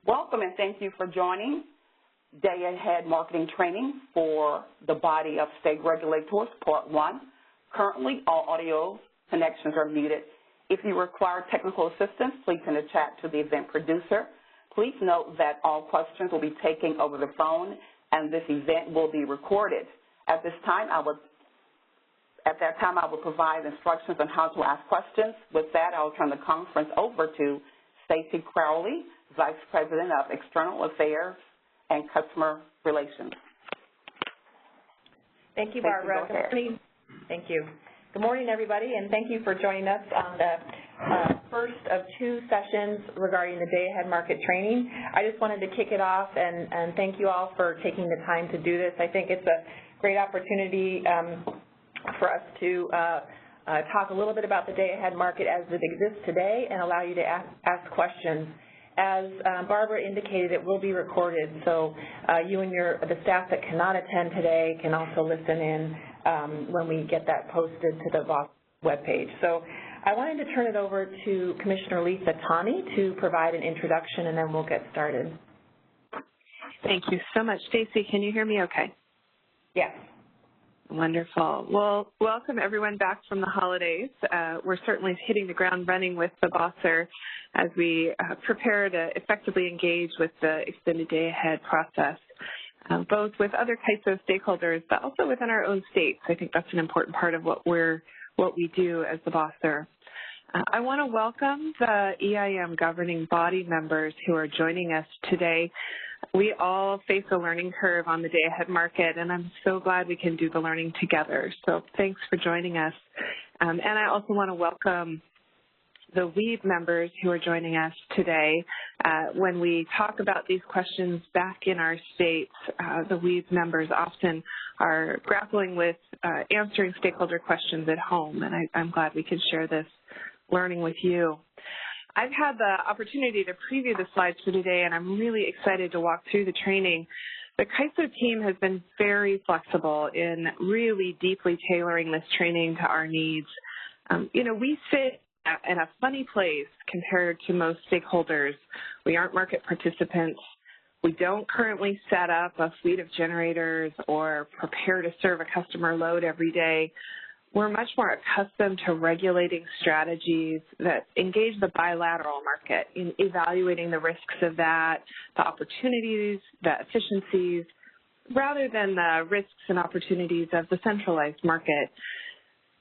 Welcome and thank you for joining Day Ahead Marketing Training for the Body of State Regulators, Part 1. Currently, all audio connections are muted. If you require technical assistance, please send a chat to the event producer. Please note that all questions will be taken over the phone and this event will be recorded. At that time, I will provide instructions on how to ask questions. With that, I will turn the conference over to Stacey Crowley, Vice President of External Affairs and Customer Relations. Thank you, Barbara. Good morning. Thank you. Good morning, everybody, and thank you for joining us on the first of two sessions regarding the Day Ahead Market Training. I just wanted to kick it off and thank you all for taking the time to do this. I think it's a great opportunity for us to talk a little bit about the Day Ahead Market as it exists today and allow you to ask questions. As Barbara indicated, it will be recorded, so you and the staff that cannot attend today can also listen in when we get that posted to the VOS webpage. So I wanted to turn it over to Commissioner Lisa Tawney to provide an introduction, and then we'll get started. Thank you so much. Stacey, can you hear me okay? Yes. Wonderful. Well, welcome everyone back from the holidays. We're certainly hitting the ground running with the VOSer as we prepare to effectively engage with the extended day ahead process, both with other types of stakeholders, but also within our own states. I think that's an important part of what we do as the VOSer. I want to welcome the EIM governing body members who are joining us today. We all face a learning curve on the Day Ahead Market, and I'm so glad we can do the learning together. So thanks for joining us. And I also want to welcome the WEAB members who are joining us today. When we talk about these questions back in our states, the WEAB members often are grappling with answering stakeholder questions at home, and I'm glad we can share this learning with you. I've had the opportunity to preview the slides for today, and I'm really excited to walk through the training. The CAISO team has been very flexible in really deeply tailoring this training to our needs. We sit in a funny place compared to most stakeholders. We aren't market participants. We don't currently set up a fleet of generators or prepare to serve a customer load every day. We're much more accustomed to regulating strategies that engage the bilateral market in evaluating the risks of that, the opportunities, the efficiencies, rather than the risks and opportunities of the centralized market.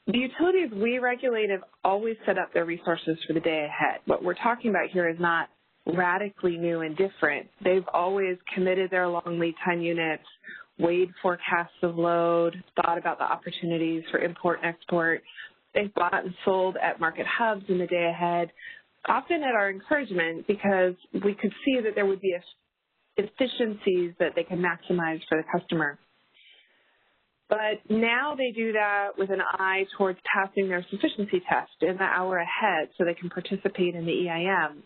The utilities we regulate have always set up their resources for the day ahead. What we're talking about here is not radically new and different. They've always committed their long lead time units, weighed forecasts of load, thought about the opportunities for import and export. They've bought and sold at market hubs in the day ahead, often at our encouragement because we could see that there would be efficiencies that they can maximize for the customer. But now they do that with an eye towards passing their sufficiency test in the hour ahead so they can participate in the EIM,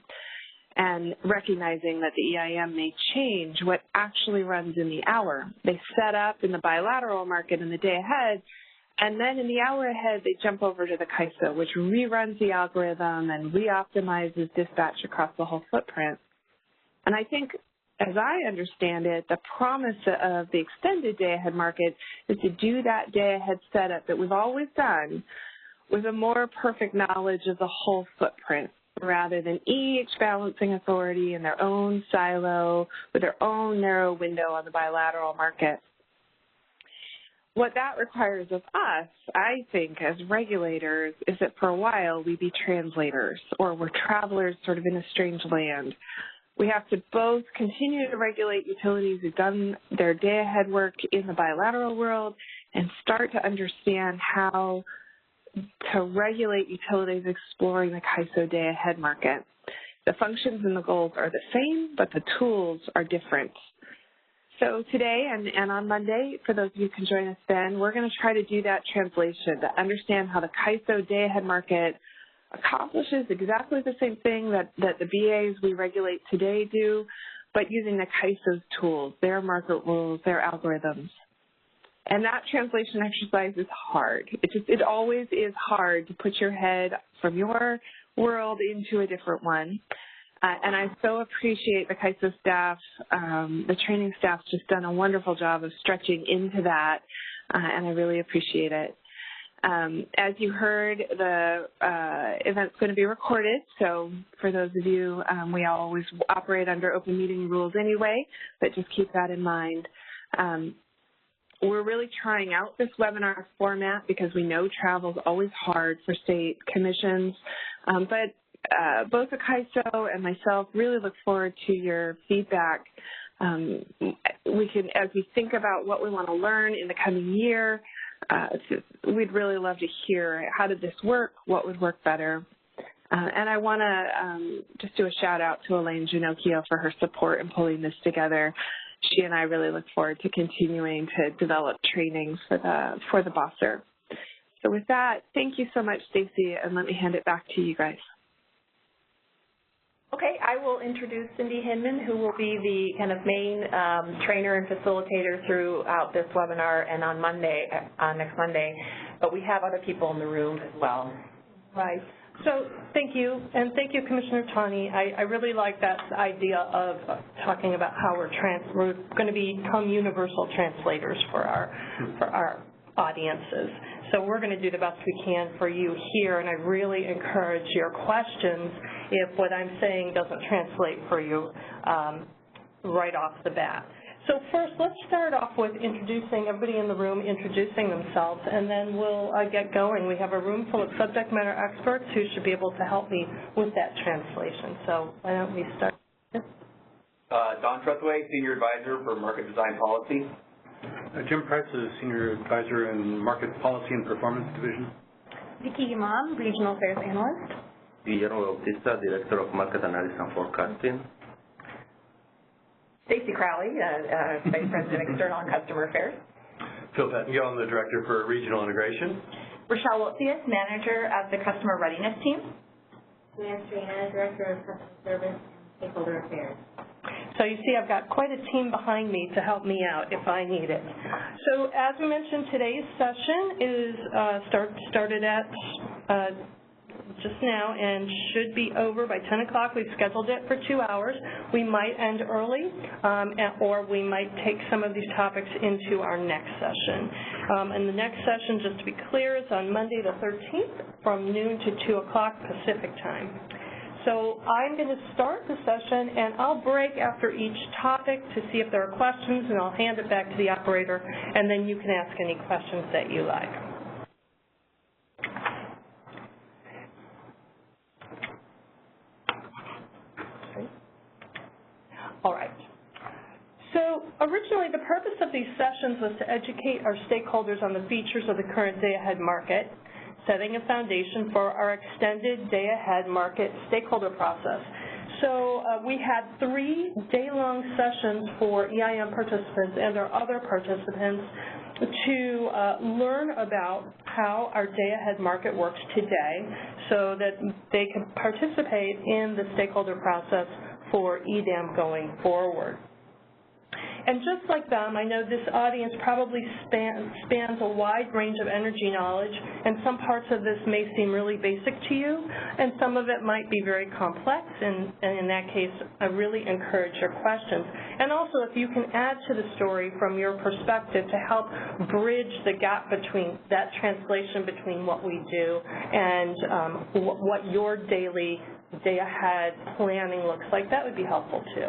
and recognizing that the EIM may change what actually runs in the hour. They set up in the bilateral market in the day ahead, and then in the hour ahead, they jump over to the CAISO, which reruns the algorithm and re-optimizes dispatch across the whole footprint. And I think, as I understand it, the promise of the extended day ahead market is to do that day ahead setup that we've always done with a more perfect knowledge of the whole footprint, rather than each balancing authority in their own silo with their own narrow window on the bilateral market. What that requires of us, I think, as regulators, is that for a while we be translators, or we're travelers sort of in a strange land. We have to both continue to regulate utilities who've done their day-ahead work in the bilateral world and start to understand how to regulate utilities exploring the CAISO day-ahead market. The functions and the goals are the same, but the tools are different. So today and on Monday, for those of you who can join us then, we're going to try to do that translation to understand how the CAISO day-ahead market accomplishes exactly the same thing that the BAs we regulate today do, but using the CAISO's tools, their market rules, their algorithms. And that translation exercise is hard. It always is hard to put your head from your world into a different one. And I so appreciate the CAISO staff, the training staff just done a wonderful job of stretching into that, and I really appreciate it. As you heard, the event's going to be recorded, so for those of you, we always operate under open meeting rules anyway, but just keep that in mind. We're really trying out this webinar format because we know travel is always hard for state commissions, but both the CAISO and myself really look forward to your feedback. We can, as we think about what we want to learn in the coming year, we'd really love to hear how did this work, what would work better. And I want to just do a shout out to Elaine Ginocchio for her support in pulling this together. She and I really look forward to continuing to develop trainings for the BOSSR. So with that, thank you so much, Stacy, and let me hand it back to you guys. Okay, I will introduce Cindy Hinman, who will be the kind of main trainer and facilitator throughout this webinar and on Monday, next Monday, but we have other people in the room as well. Right. So thank you, and thank you, Commissioner Tani. I really like that idea of talking about how we're going to become universal translators for our audiences. So we're going to do the best we can for you here, and I really encourage your questions if what I'm saying doesn't translate for you right off the bat. So first, let's start off with introducing everybody in the room, introducing themselves, and then we'll get going. We have a room full of subject matter experts who should be able to help me with that translation. So why don't we start? Don Trethway, Senior Advisor for Market Design Policy. Jim Price is Senior Advisor in Market Policy and Performance Division. Vicky Imam, Regional Affairs Analyst. Guillermo Bautista, Director of Market Analysis and Forecasting. Stacy Crowley, Vice President of External and Customer Affairs. Phil Pettengill, I'm the Director for Regional Integration. Rochelle Woltzius, Manager of the Customer Readiness Team. Lance Trina, Director of Customer Service and Stakeholder Affairs. So you see I've got quite a team behind me to help me out if I need it. So as we mentioned, today's session is started at just now and should be over by 10 o'clock. We've scheduled it for 2 hours. We might end early or we might take some of these topics into our next session. And the next session, just to be clear, is on Monday the 13th from noon to 2 o'clock Pacific time. So I'm going to start the session, and I'll break after each topic to see if there are questions, and I'll hand it back to the operator, and then you can ask any questions that you like. Okay. All right. So originally, the purpose of these sessions was to educate our stakeholders on the features of the current day-ahead market, setting a foundation for our extended day-ahead market stakeholder process. So we had 3 day-long sessions for EIM participants and our other participants to learn about how our day-ahead market works today so that they can participate in the stakeholder process for EDAM going forward. And just like them, I know this audience probably spans a wide range of energy knowledge, and some parts of this may seem really basic to you, and some of it might be very complex, and in that case, I really encourage your questions. And also, if you can add to the story from your perspective to help bridge the gap between that translation between what we do and what your daily day-ahead planning looks like, that would be helpful too.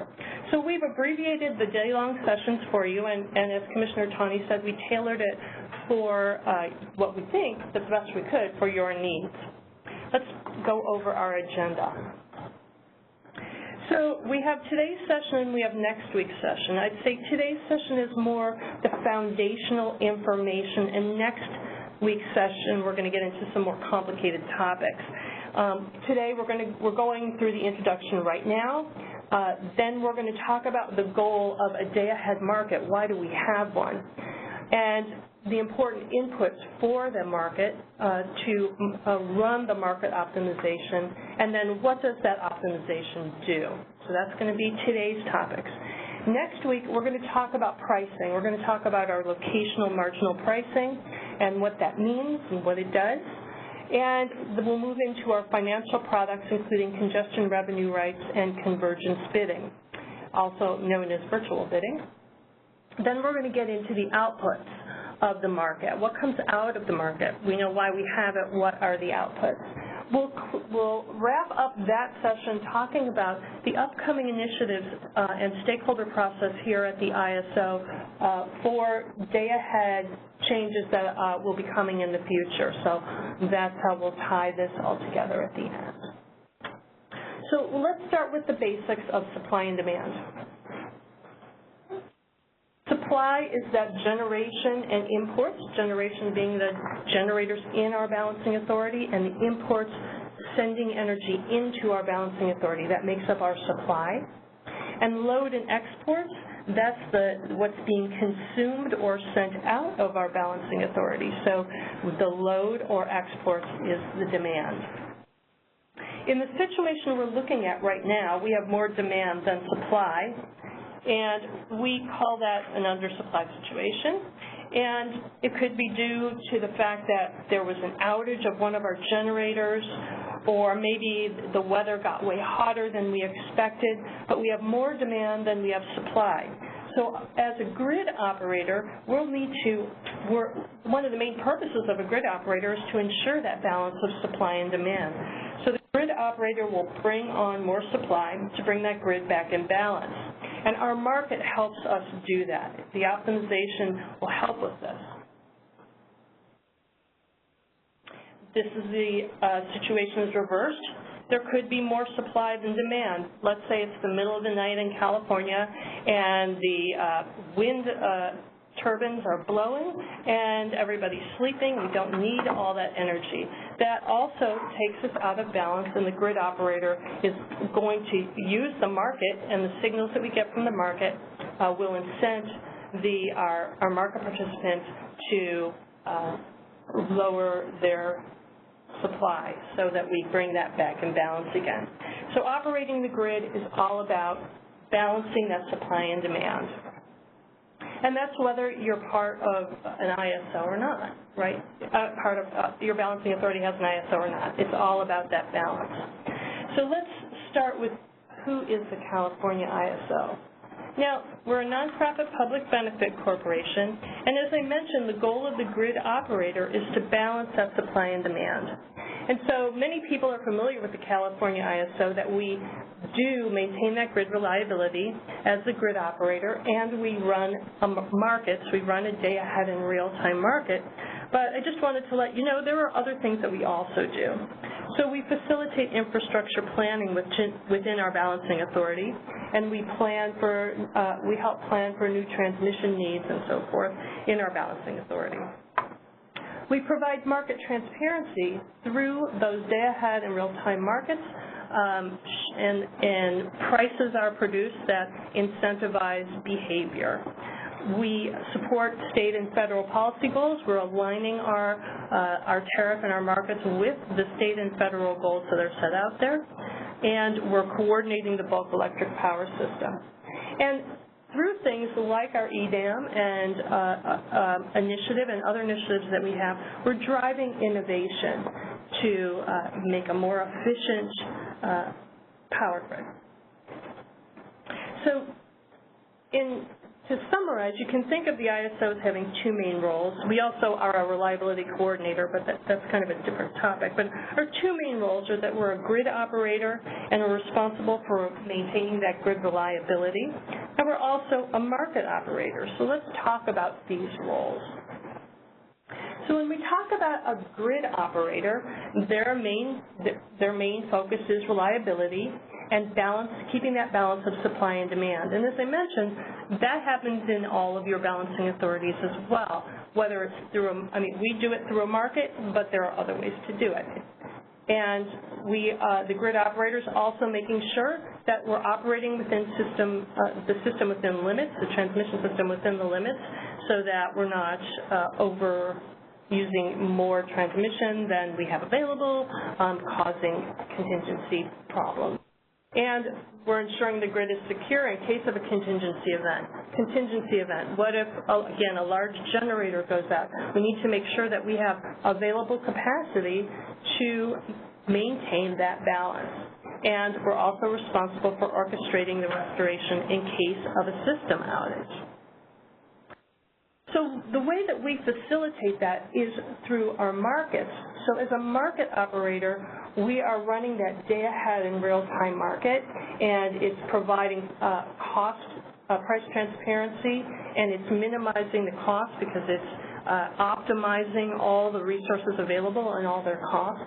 So we've abbreviated the day-long sessions for you, and as Commissioner Tani said, we tailored it for what we think the best we could for your needs. Let's go over our agenda. So we have today's session and we have next week's session. I'd say today's session is more the foundational information, and next week's session we're going to get into some more complicated topics. Today we're going through the introduction right now. Then we're going to talk about the goal of a day-ahead market. Why do we have one? And the important inputs for the market to run the market optimization, and then what does that optimization do? So that's going to be today's topics. Next week, we're going to talk about pricing. We're going to talk about our locational marginal pricing and what that means and what it does. And we'll move into our financial products, including congestion revenue rights and convergence bidding, also known as virtual bidding. Then we're going to get into the outputs of the market. What comes out of the market? We know why we have it. What are the outputs? We'll wrap up that session talking about the upcoming initiatives and stakeholder process here at the ISO for day-ahead changes that will be coming in the future. So that's how we'll tie this all together at the end. So let's start with the basics of supply and demand. Supply is that generation and imports, generation being the generators in our balancing authority, and the imports sending energy into our balancing authority. That makes up our supply. And load and exports, that's what's being consumed or sent out of our balancing authority. So the load or exports is the demand. In the situation we're looking at right now, we have more demand than supply, and we call that an undersupply situation. And it could be due to the fact that there was an outage of one of our generators, or maybe the weather got way hotter than we expected, but we have more demand than we have supply. So as a grid operator, we'll need to, one of the main purposes of a grid operator is to ensure that balance of supply and demand. So the grid operator will bring on more supply to bring that grid back in balance. And our market helps us do that. The optimization will help with this. This is the situation is reversed. There could be more supply than demand. Let's say it's the middle of the night in California and the wind turbines are blowing and everybody's sleeping. We don't need all that energy. That also takes us out of balance, and the grid operator is going to use the market, and the signals that we get from the market will incent our market participants to lower their supply so that we bring that back in balance again. So operating the grid is all about balancing that supply and demand. And that's whether you're part of an ISO or not, right? Part of your balancing authority has an ISO or not. It's all about that balance. So let's start with who is the California ISO. Now, we're a nonprofit public benefit corporation, and as I mentioned, the goal of the grid operator is to balance that supply and demand. And so many people are familiar with the California ISO, that we do maintain that grid reliability as the grid operator, and we run markets. We run a day-ahead and real-time market. But I just wanted to let you know there are other things that we also do. So we facilitate infrastructure planning within our balancing authority, and we help plan for new transmission needs and so forth in our balancing authority. We provide market transparency through those day-ahead and real-time markets, and prices are produced that incentivize behavior. We support state and federal policy goals. We're aligning our tariff and our markets with the state and federal goals that are set out there, and we're coordinating the bulk electric power system. And through things like our EDAM and initiative and other initiatives that we have, we're driving innovation to make a more efficient power grid. So to summarize, you can think of the ISO as having two main roles. We also are a reliability coordinator, but that's kind of a different topic. But our two main roles are that we're a grid operator and we're responsible for maintaining that grid reliability. And we're also a market operator. So let's talk about these roles. So when we talk about a grid operator, their main focus is reliability and keeping that balance of supply and demand. And as I mentioned, that happens in all of your balancing authorities as well, whether it's through we do it through a market, but there are other ways to do it. And the grid operators also making sure that we're operating within the system within limits, the transmission system within the limits, so that we're not using more transmission than we have available, causing contingency problems. And we're ensuring the grid is secure in case of a contingency event. What if, again, a large generator goes out? We need to make sure that we have available capacity to maintain that balance. And we're also responsible for orchestrating the restoration in case of a system outage. So the way that we facilitate that is through our markets. So as a market operator, we are running that day-ahead and real-time market, and it's providing price transparency, and it's minimizing the cost because it's optimizing all the resources available and all their costs.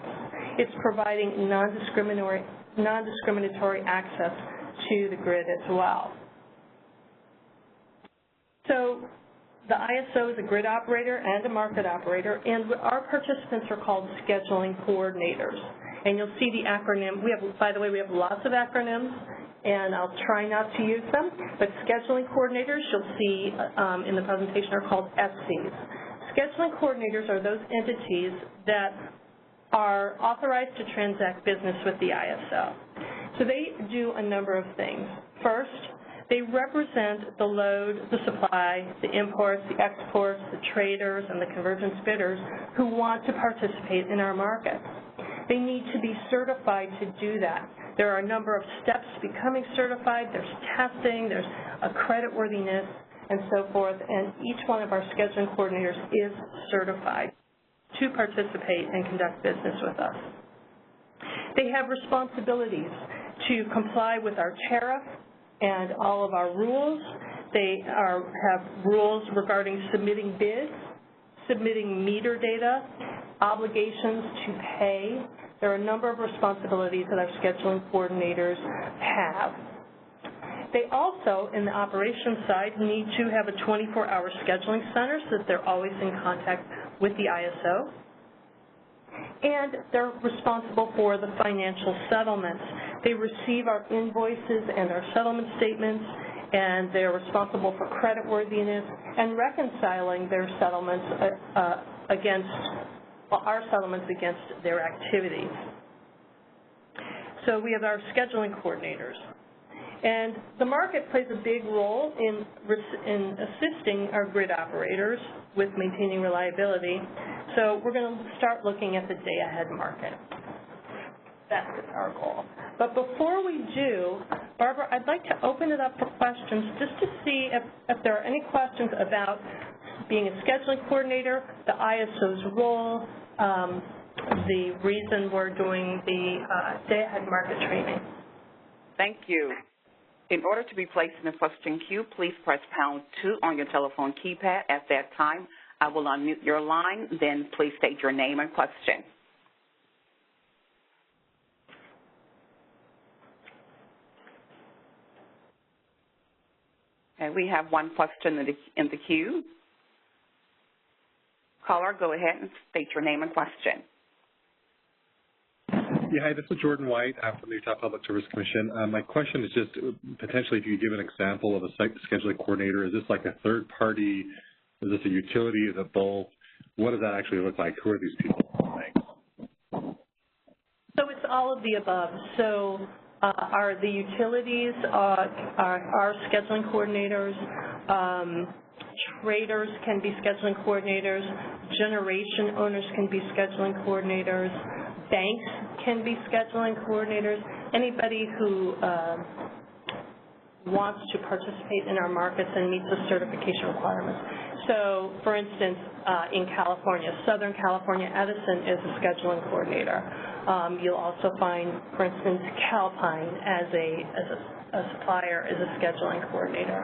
It's providing non-discriminatory access to the grid as well. So the ISO is a grid operator and a market operator, and our participants are called scheduling coordinators. And you'll see the acronym. By the way, we have lots of acronyms, and I'll try not to use them, but scheduling coordinators you'll see in the presentation are called SCs. Scheduling coordinators are those entities that are authorized to transact business with the ISO. So they do a number of things. First, they represent the load, the supply, the imports, the exports, the traders, and the convergence bidders who want to participate in our markets. They need to be certified to do that. There are a number of steps to becoming certified. There's testing, there's a creditworthiness, and so forth, and each one of our scheduling coordinators is certified to participate and conduct business with us. They have responsibilities to comply with our tariff and all of our rules. They have rules regarding submitting bids, submitting meter data, obligations to pay. There are a number of responsibilities that our scheduling coordinators have. They also, in the operations side, need to have a 24-hour scheduling center so that they're always in contact with the ISO. And they're responsible for the financial settlements. They receive our invoices and our settlement statements, and they're responsible for creditworthiness and reconciling their settlements our settlements against their activities. So we have our scheduling coordinators. And the market plays a big role in assisting our grid operators with maintaining reliability. So we're going to start looking at the day-ahead market. That's our goal. But before we do, Barbara, I'd like to open it up for questions just to see if there are any questions about being a scheduling coordinator, the ISO's role, the reason we're doing the day-ahead market training. Thank you. In order to be placed in the question queue, please press #2 on your telephone keypad. At that time, I will unmute your line. Then please state your name and question. And we have one question in the queue. Caller, go ahead and state your name and question. Yeah, hi, this is Jordan White from the Utah Public Service Commission. My question is just potentially if you could give an example of a site scheduling coordinator. Is this like a third party? Is this a utility? Is it both? What does that actually look like? Who are these people? Thanks. So it's all of the above. So the utilities are scheduling coordinators. Traders can be scheduling coordinators. Generation owners can be scheduling coordinators. Banks can be scheduling coordinators. Anybody who wants to participate in our markets and meets the certification requirements. So, for instance, in California, Southern California Edison is a scheduling coordinator. You'll also find, for instance, Calpine as a supplier is a scheduling coordinator.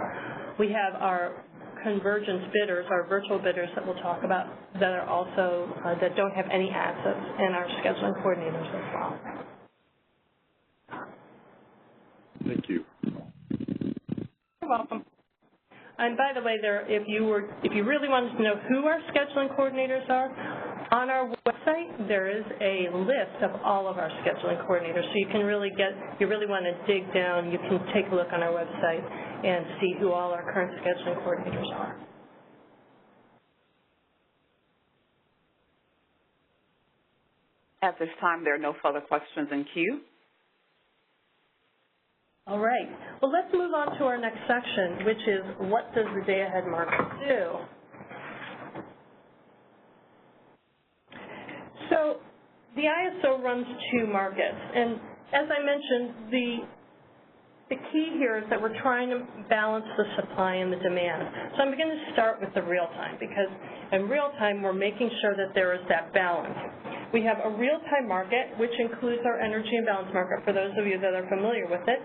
We have our convergence bidders, our virtual bidders that we'll talk about, that are also that don't have any assets, and our scheduling coordinators as well. Thank you. You're welcome. And by the way, if you really wanted to know who our scheduling coordinators are, on our website there is a list of all of our scheduling coordinators. So you can really if you really want to dig down, you can take a look on our website and see who all our current scheduling coordinators are. At this time, there are no further questions in queue. All right. Well, let's move on to our next section, which is what does the day-ahead market do? So the ISO runs two markets, and as I mentioned, the key here is that we're trying to balance the supply and the demand. So I'm going to start with the real-time, because in real-time we're making sure that there is that balance. We have a real-time market, which includes our energy imbalance market, for those of you that are familiar with it,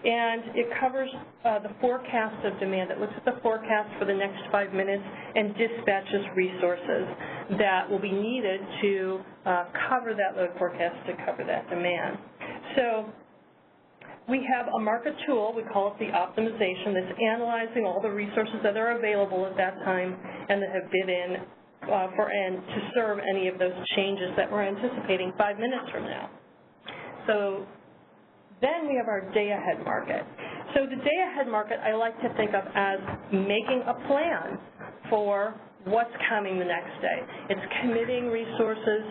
and it covers the forecast of demand. It looks at the forecast for the next 5 minutes and dispatches resources that will be needed to cover that load forecast, to cover that demand. So we have a market tool, we call it the optimization, that's analyzing all the resources that are available at that time and that have bid in to serve any of those changes that we're anticipating 5 minutes from now. So then we have our day-ahead market. So the day-ahead market I like to think of as making a plan for what's coming the next day. It's committing resources,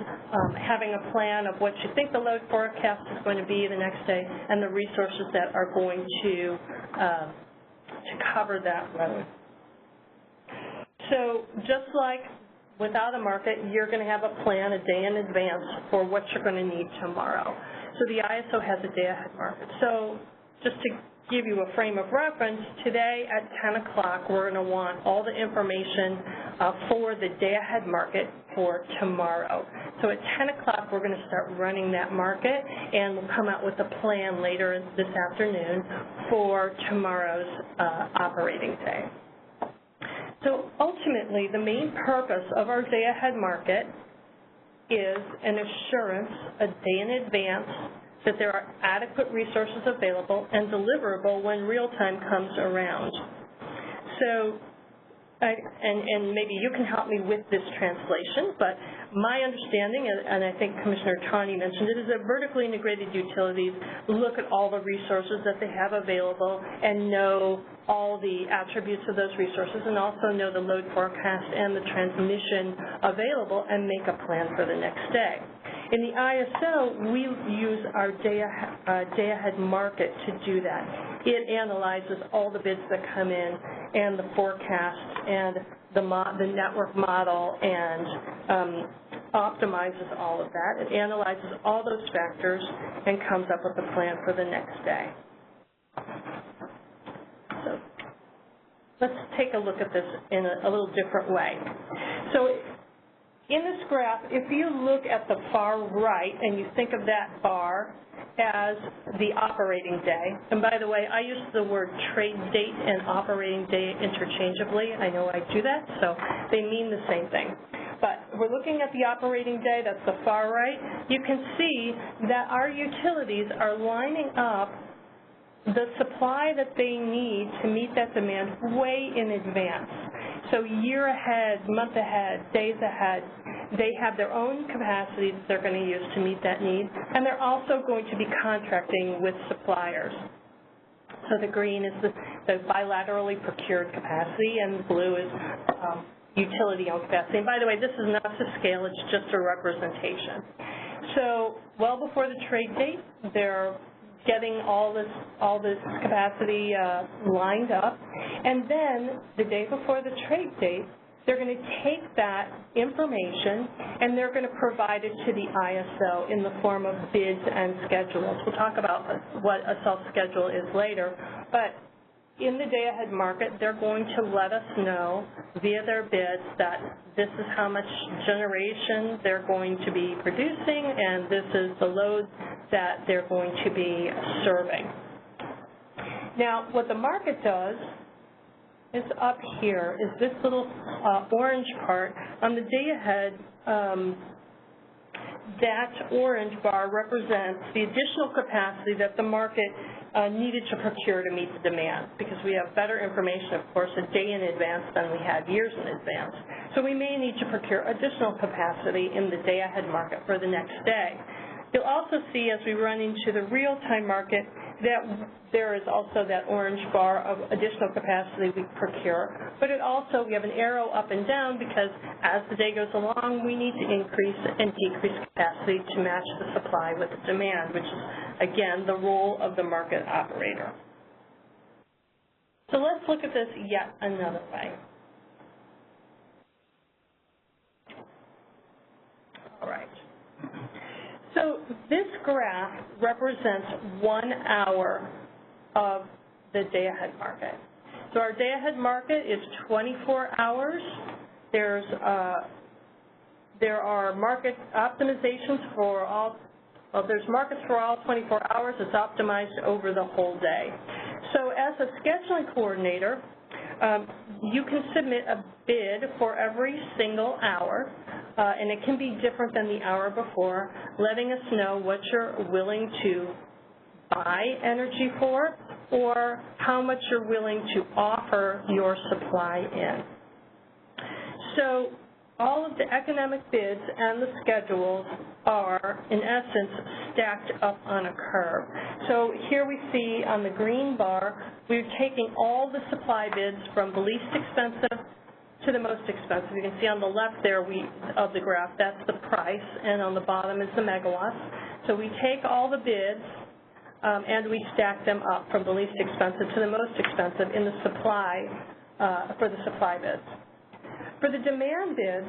having a plan of what you think the load forecast is going to be the next day, and the resources that are going to cover that load. So just like without a market, you're going to have a plan a day in advance for what you're going to need tomorrow. So the ISO has a day-ahead market. So just to give you a frame of reference, today at 10 o'clock we're going to want all the information for the day-ahead market for tomorrow. So at 10 o'clock we're going to start running that market, and we'll come out with a plan later this afternoon for tomorrow's operating day. So ultimately, the main purpose of our day-ahead market is an assurance a day in advance that there are adequate resources available and deliverable when real time comes around. So, and maybe you can help me with this translation, but my understanding, and I think Commissioner Tawney mentioned it, is that vertically integrated utilities look at all the resources that they have available and know all the attributes of those resources, and also know the load forecast and the transmission available, and make a plan for the next day. In the ISO, we use our day-ahead market to do that. It analyzes all the bids that come in and the forecast and the network model, and optimizes all of that. It analyzes all those factors and comes up with a plan for the next day. So let's take a look at this in a little different way. So in this graph, if you look at the far right and you think of that bar as the operating day, and by the way, I use the word trade date and operating day interchangeably. I know I do that, so they mean the same thing. But we're looking at the operating day, that's the far right. You can see that our utilities are lining up the supply that they need to meet that demand way in advance. So year ahead, month ahead, days ahead, they have their own capacity that they're going to use to meet that need, and they're also going to be contracting with suppliers. So the green is the bilaterally procured capacity, and the blue is utility-owned capacity. And by the way, this is not to scale, it's just a representation. So well before the trade date, they're getting all this capacity lined up, and then the day before the trade date, they're going to take that information and they're going to provide it to the ISO in the form of bids and schedules. We'll talk about what a self-schedule is later, but in the day-ahead market, they're going to let us know via their bids that this is how much generation they're going to be producing, and this is the load that they're going to be serving. Now, what the market does is up here is this little orange part. On the day-ahead, that orange bar represents the additional capacity that the market needed to procure to meet the demand, because we have better information, of course, a day in advance than we had years in advance. So we may need to procure additional capacity in the day-ahead market for the next day. You'll also see as we run into the real-time market that there is also that orange bar of additional capacity we procure, but it also, we have an arrow up and down because as the day goes along, we need to increase and decrease capacity to match the supply with the demand, which is again, the role of the market operator. So let's look at this yet another way. All right. So this graph represents 1 hour of the day-ahead market. So our day-ahead market is 24 hours. There are market optimizations for all, well, there's markets for all 24 hours. It's optimized over the whole day. So as a scheduling coordinator, you can submit a bid for every single hour, and it can be different than the hour before, letting us know what you're willing to buy energy for or how much you're willing to offer your supply in. So all of the economic bids and the schedules are, in essence, stacked up on a curve. So here we see on the green bar, we're taking all the supply bids from the least expensive to the most expensive. You can see on the left there of the graph, that's the price, and on the bottom is the megawatts. So we take all the bids and we stack them up from the least expensive to the most expensive in the supply, for the supply bids. For the demand bids,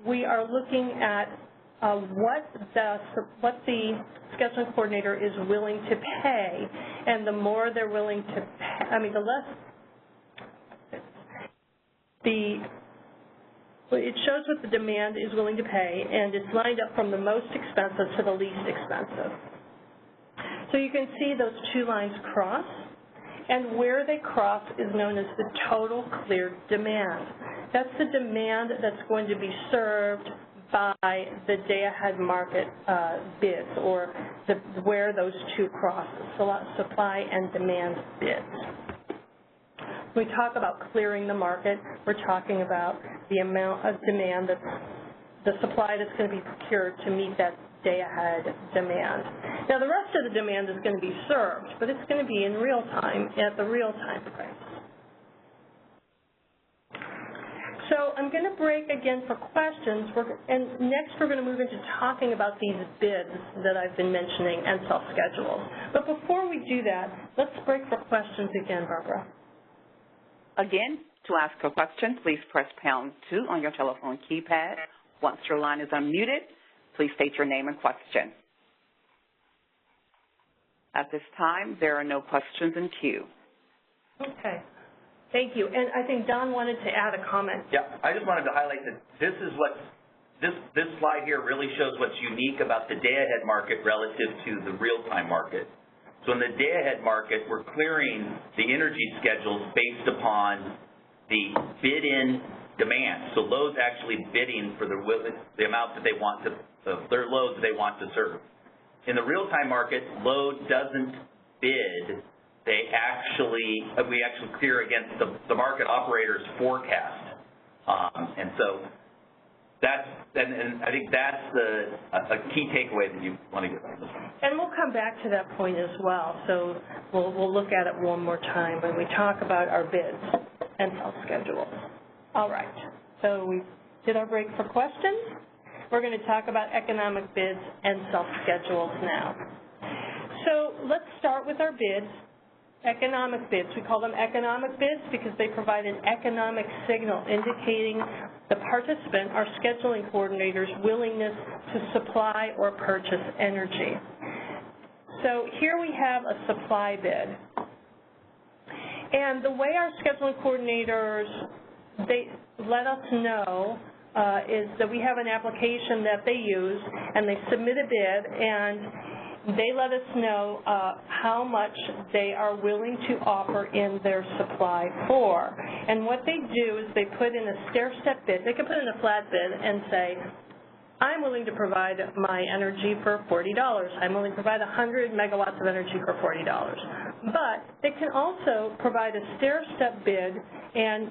we are looking at what the scheduling coordinator is willing to pay, and the more they're willing to pay, I mean, the less, it shows what the demand is willing to pay, and it's lined up from the most expensive to the least expensive. So you can see those two lines cross, and where they cross is known as the total cleared demand. That's the demand that's going to be served by the day-ahead market bids, or where those two cross, supply and demand bids. When we talk about clearing the market, we're talking about the amount of demand the supply that's going to be procured to meet that day-ahead demand. Now, the rest of the demand is going to be served, but it's going to be in real time at the real-time price. So I'm going to break again for questions, and next we're going to move into talking about these bids that I've been mentioning and self-schedules. But before we do that, let's break for questions again, Barbara. Again, to ask a question, please press #2 on your telephone keypad. Once your line is unmuted, please state your name and question. At this time, there are no questions in queue. Okay. Thank you. And I think Don wanted to add a comment. Yeah, I just wanted to highlight that this slide here really shows what's unique about the day-ahead market relative to the real-time market. So in the day-ahead market, we're clearing the energy schedules based upon the bid-in demand. So loads actually bidding for the amount that they want to, their loads they want to serve. In the real-time market, load doesn't bid. We actually clear against the market operator's forecast. And so and I think that's a key takeaway that you want to get from this one. And we'll come back to that point as well. So we'll look at it one more time when we talk about our bids and self-schedules. All right. So we did our break for questions. We're going to talk about economic bids and self-schedules now. So let's start with our bids. Economic bids. We call them economic bids because they provide an economic signal indicating the participant, our scheduling coordinator's willingness to supply or purchase energy. So here we have a supply bid. And the way our scheduling coordinators, they let us know is that we have an application that they use, and they submit a bid, and they let us know how much they are willing to offer in their supply for. And what they do is they put in a stair-step bid. They can put in a flat bid and say, I'm willing to provide my energy for $40. I'm willing to provide 100 megawatts of energy for $40. But they can also provide a stair-step bid, and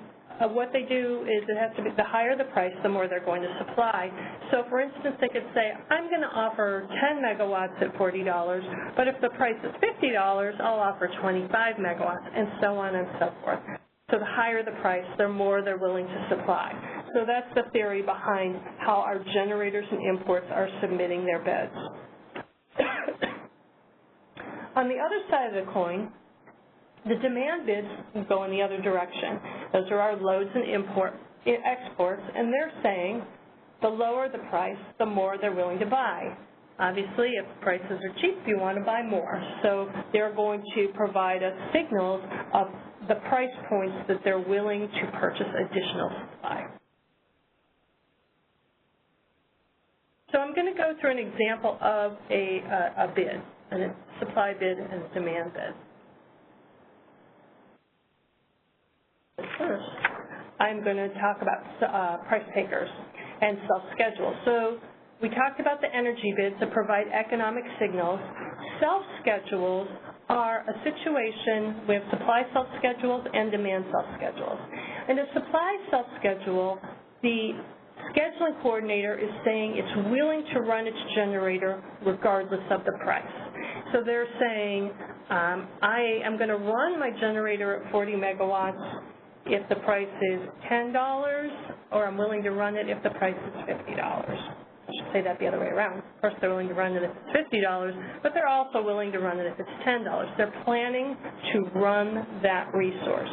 what they do is it has to be, the higher the price, the more they're going to supply. So for instance, they could say, I'm going to offer 10 megawatts at $40, but if the price is $50, I'll offer 25 megawatts, and so on and so forth. So the higher the price, the more they're willing to supply. So that's the theory behind how our generators and imports are submitting their bids. On the other side of the coin, the demand bids go in the other direction. Those are our loads and exports, and they're saying the lower the price, the more they're willing to buy. Obviously, if prices are cheap, you want to buy more. So they're going to provide us signals of the price points that they're willing to purchase additional supply. So I'm going to go through an example of a bid, a supply bid and a demand bid. First, I'm going to talk about price takers and self-schedules. So we talked about the energy bids that provide economic signals. Self-schedules are a situation, we have supply self-schedules and demand self-schedules. In a supply self-schedule, the scheduling coordinator is saying it's willing to run its generator regardless of the price. So they're saying, I am going to run my generator at 40 megawatts if the price is $10, or I'm willing to run it if the price is $50. I should say that the other way around. Of course, they're willing to run it if it's $50, but they're also willing to run it if it's $10. They're planning to run that resource.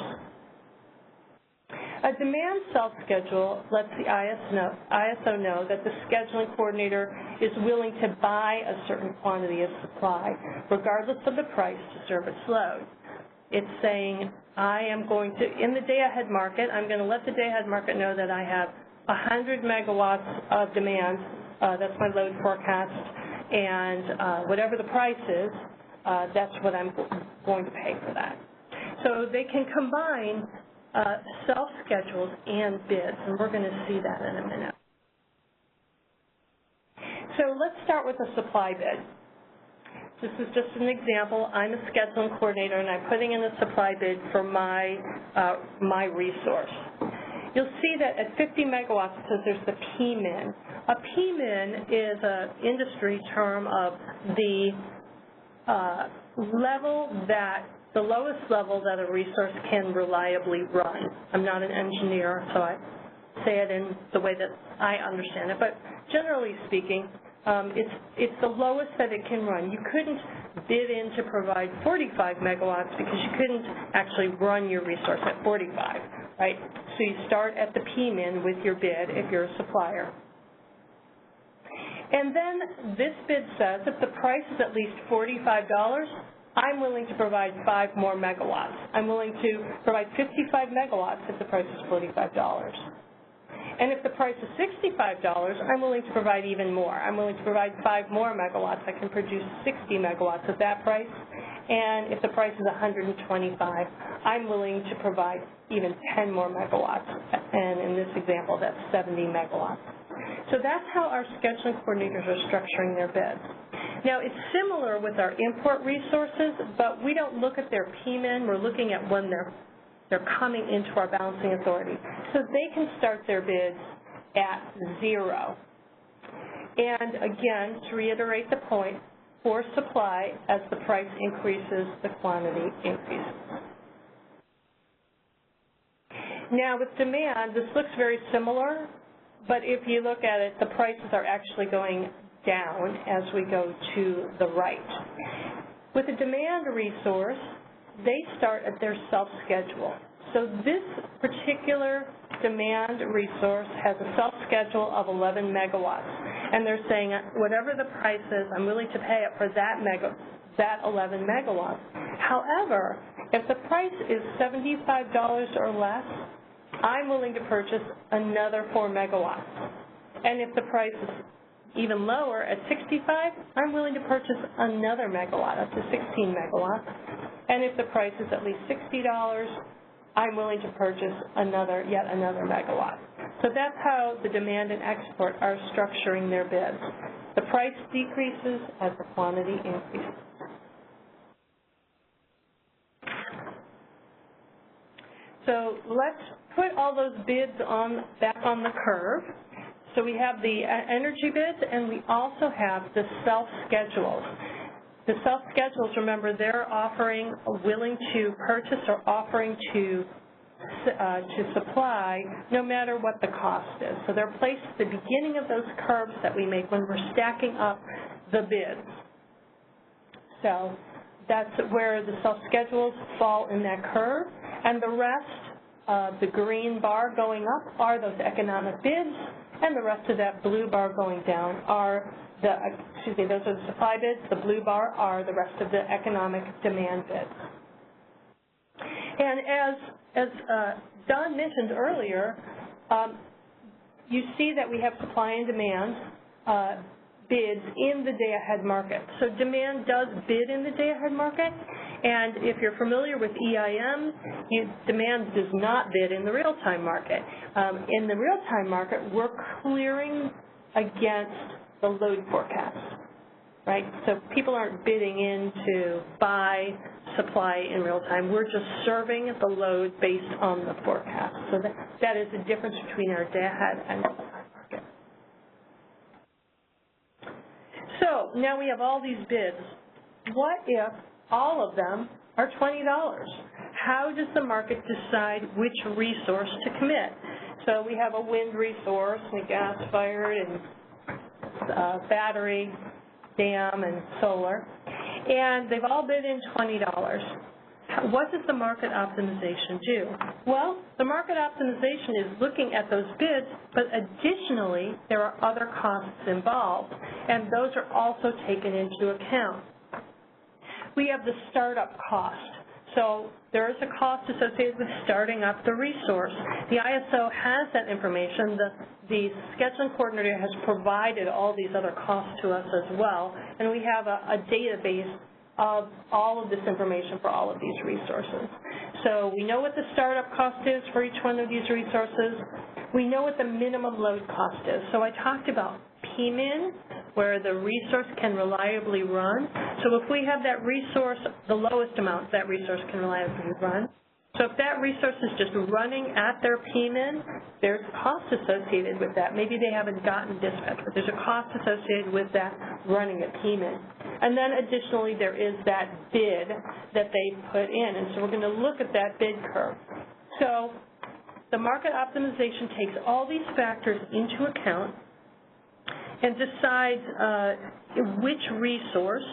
A demand self-schedule lets the ISO know that the scheduling coordinator is willing to buy a certain quantity of supply, regardless of the price, to serve its load. It's saying, I am going to, in the day-ahead market, I'm going to let the day-ahead market know that I have 100 megawatts of demand, that's my load forecast, and whatever the price is, that's what I'm going to pay for that. So they can combine self-schedules and bids, and we're going to see that in a minute. So let's start with a supply bid. This is just an example. I'm a scheduling coordinator, and I'm putting in a supply bid for my resource. You'll see that at 50 megawatts, it says there's the P-min. A P-min is an industry term of the the lowest level that a resource can reliably run. I'm not an engineer, so I say it in the way that I understand it, but generally speaking, it's the lowest that it can run. You couldn't bid in to provide 45 megawatts because you couldn't actually run your resource at 45, right? So you start at the P-min with your bid if you're a supplier. And then this bid says if the price is at least $45, I'm willing to provide 5 more megawatts. I'm willing to provide 55 megawatts if the price is $45. And if the price is $65, I'm willing to provide even more. I'm willing to provide 5 more megawatts. I can produce 60 megawatts at that price. And if the price is $125, I'm willing to provide even 10 more megawatts. And in this example, that's 70 megawatts. So that's how our scheduling coordinators are structuring their bids. Now, it's similar with our import resources, but we don't look at their P-min. We're looking at when they're coming into our balancing authority. So they can start their bids at 0. And again, to reiterate the point, for supply, as the price increases, the quantity increases. Now, with demand, this looks very similar, but if you look at it, the prices are actually going down as we go to the right. With a demand resource, they start at their self-schedule. So this particular demand resource has a self-schedule of 11 megawatts. And they're saying, whatever the price is, I'm willing to pay it for that 11 megawatts. However, if the price is $75 or less, I'm willing to purchase another 4 megawatts. And if the price is even lower, at 65, I'm willing to purchase another megawatt, up to 16 megawatts. And if the price is at least $60, I'm willing to purchase yet another megawatt. So that's how the demand and export are structuring their bids. The price decreases as the quantity increases. So let's put all those bids back on the curve. So we have the energy bids, and we also have the self-schedules. The self-schedules, remember, they're offering, willing to purchase or offering to supply no matter what the cost is. So they're placed at the beginning of those curves that we make when we're stacking up the bids. So That's where the self-schedules fall in that curve, and the rest, the green bar going up, are those economic bids, and the rest of that blue bar going down are those are the supply bids. The blue bar are the rest of the economic demand bids. And as Don mentioned earlier, you see that we have supply and demand bids in the day-ahead market. So demand does bid in the day-ahead market, and if you're familiar with EIM, demand does not bid in the real-time market. In the real-time market, we're clearing against the load forecast, right? So people aren't bidding in to buy supply in real time. We're just serving the load based on the forecast. So that is the difference between our day-ahead and real-time market. So now we have all these bids. What if all of them are $20? How does the market decide which resource to commit? So we have a wind resource, and a gas-fired, and battery, dam, and solar, and they've all bid in $20. What does the market optimization do? Well, the market optimization is looking at those bids, but additionally, there are other costs involved, and those are also taken into account. We have the startup cost. So there is a cost associated with starting up the resource. The ISO has that information. The scheduling coordinator has provided all these other costs to us as well, and we have a database of all of this information for all of these resources. So we know what the startup cost is for each one of these resources. We know what the minimum load cost is. So I talked about PMIN, where the resource can reliably run. So if we have that resource, the lowest amount that resource can reliably run. So if that resource is just running at their PMIN, there's cost associated with that. Maybe they haven't gotten dispatch, but there's a cost associated with that running at PMIN. And then additionally, there is that bid that they put in. And so we're going to look at that bid curve. So the market optimization takes all these factors into account and decides which resource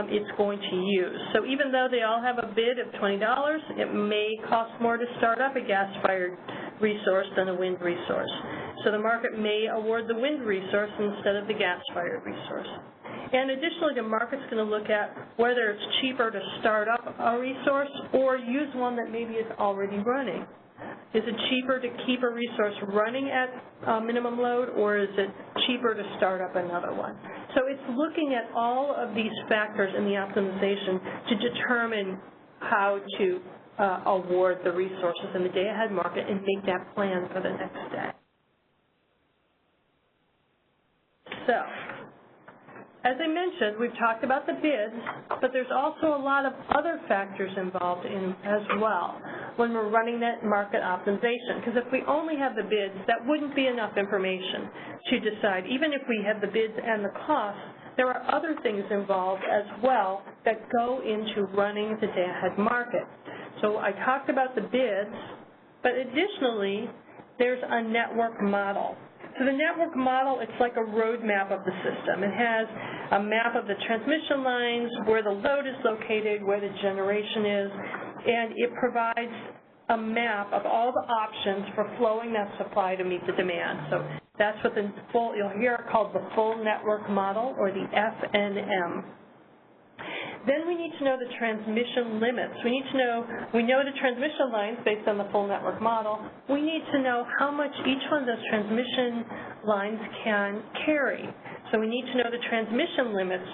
it's going to use. So even though they all have a bid of $20, it may cost more to start up a gas-fired resource than a wind resource. So the market may award the wind resource instead of the gas-fired resource. And additionally, the market's going to look at whether it's cheaper to start up a resource or use one that maybe is already running. Is it cheaper to keep a resource running at minimum load, or is it cheaper to start up another one? So it's looking at all of these factors in the optimization to determine how to award the resources in the day-ahead market and make that plan for the next day. So, as I mentioned, we've talked about the bids, but there's also a lot of other factors involved in as well when we're running that market optimization. Because if we only have the bids, that wouldn't be enough information to decide. Even if we have the bids and the costs, there are other things involved as well that go into running the day-ahead market. So I talked about the bids, but additionally, there's a network model. So the network model, it's like a roadmap of the system. It has a map of the transmission lines, where the load is located, where the generation is, and it provides a map of all the options for flowing that supply to meet the demand. So that's what the full, you'll hear it called the full network model, or the FNM. Then we need to know the transmission limits. We know the transmission lines based on the full network model. We need to know how much each one of those transmission lines can carry. So we need to know the transmission limits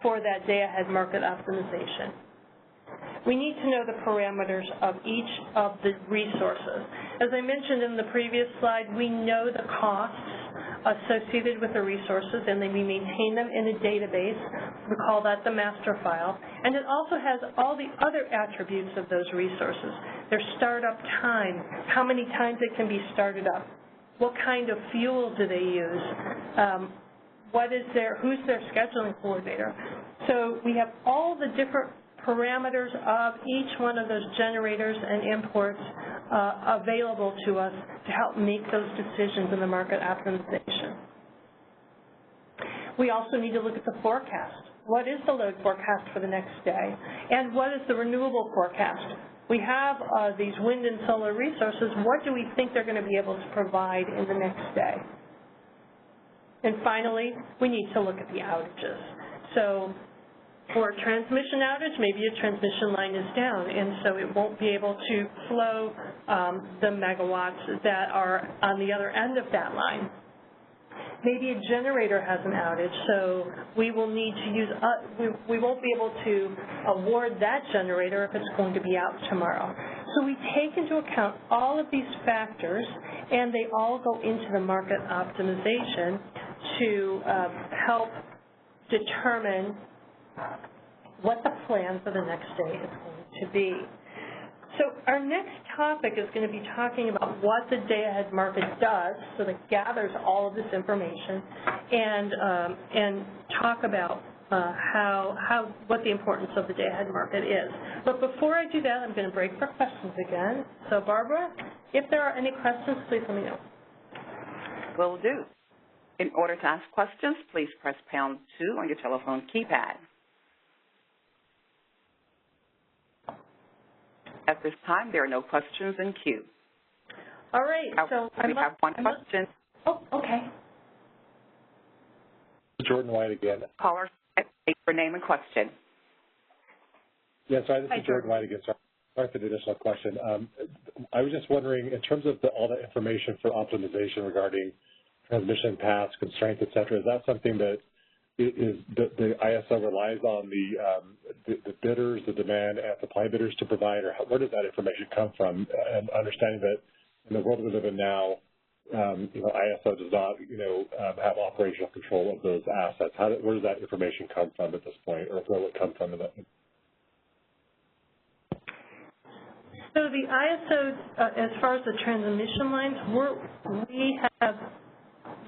for that day-ahead market optimization. We need to know the parameters of each of the resources. As I mentioned in the previous slide, we know the costs associated with the resources, and then we maintain them in a database. We call that the master file. And it also has all the other attributes of those resources. Their startup time, how many times it can be started up, what kind of fuel do they use, who's their scheduling coordinator. So we have all the different parameters of each one of those generators and imports available to us to help make those decisions in the market optimization. We also need to look at the forecast. what is the load forecast for the next day, and what is the renewable forecast. We have these wind and solar resources. What do we think they're going to be able to provide in the next day? And finally, we need to look at the outages. So for a transmission outage, maybe a transmission line is down, and so it won't be able to flow the megawatts that are on the other end of that line. Maybe a generator has an outage, so we will need to use, we won't be able to award that generator if it's going to be out tomorrow. So we take into account all of these factors, and they all go into the market optimization to help determine what the plan for the next day is going to be. So our next topic is going to be talking about what the day-ahead market does, so that gathers all of this information, and talk about what the importance of the day-ahead market is. But before I do that, I'm going to break for questions again. So Barbara, if there are any questions, please let me know. Will do. In order to ask questions, please press #2 on your telephone keypad. At this time, there are no questions in queue. All right. So we have one question. Oh, okay. Jordan White again. Caller, state your name and question. Yeah, sorry, this is Jordan White again. Sorry for the additional question. I was just wondering, in terms of all the information for optimization regarding transmission paths, constraints, et cetera, is that something that the ISO relies on the bidders, the demand and supply bidders to provide, or where does that information come from? And understanding that in the world we live in now, ISO does not, have operational control of those assets. Where does that information come from at this point, or where would it come from? So the ISO, as far as the transmission lines,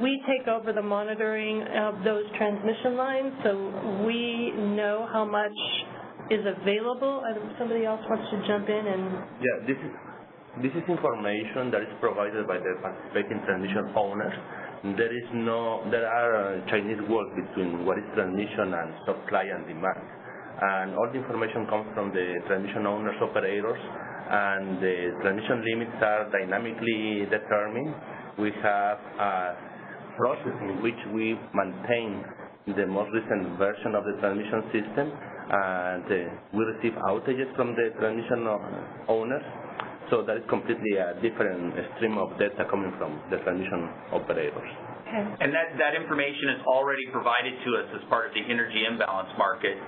we take over the monitoring of those transmission lines, so we know how much is available. Somebody else wants to jump in and... Yeah, this is information that is provided by the participating transmission owners. There are Chinese walls between what is transmission and supply and demand. And all the information comes from the transmission owners, operators, and the transmission limits are dynamically determined. We have a process in which we maintain the most recent version of the transmission system, and we receive outages from the transmission owners. So that is completely a different stream of data coming from the transmission operators. Okay. And that information is already provided to us as part of the energy imbalance market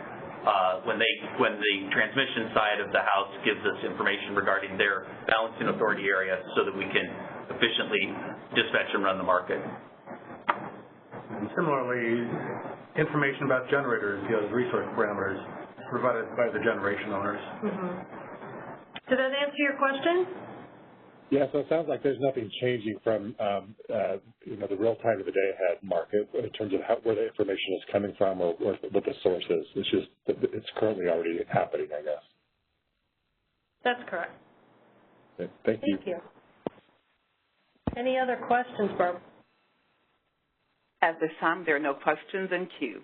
when the transmission side of the house gives us information regarding their balancing authority area so that we can efficiently dispatch and run the market. And similarly, information about generators, those resource parameters provided by the generation owners. Mm-hmm. Did that answer your question? Yeah, so it sounds like there's nothing changing from the real time of the day ahead market in terms of where the information is coming from or what the source is. It's just it's currently already happening, I guess. That's correct. Okay, thank you. Thank you. Any other questions, Barbara? At this time, there are no questions in queue.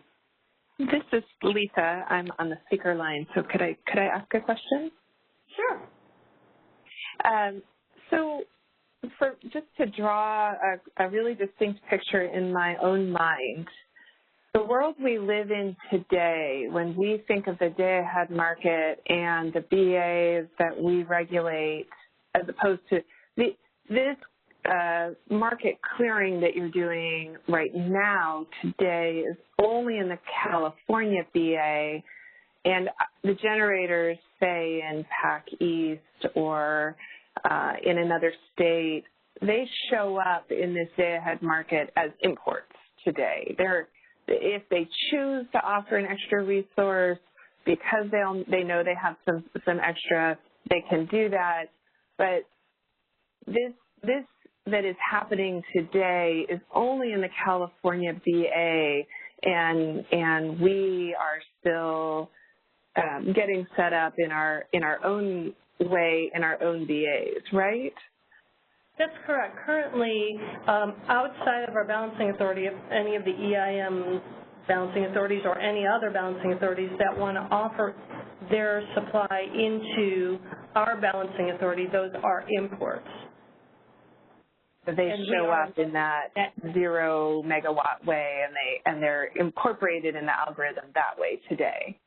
This is Lisa. I'm on the speaker line, so could I ask a question? Sure. So just to draw a really distinct picture in my own mind, the world we live in today, when we think of the day-ahead market and the BAs that we regulate, as opposed to this market clearing that you're doing right now today is only in the California BA, and the generators, say, in PAC East or in another state, they show up in this day-ahead market as imports today. If they choose to offer an extra resource because they know they have some extra, they can do that. But this that is happening today is only in the California BA, and we are still getting set up in our own way in our own BAs, right? That's correct. Currently, outside of our balancing authority, if any of the EIM balancing authorities or any other balancing authorities that want to offer their supply into our balancing authority, those are imports. So they show up in that 0 megawatt way, and they're incorporated in the algorithm that way today.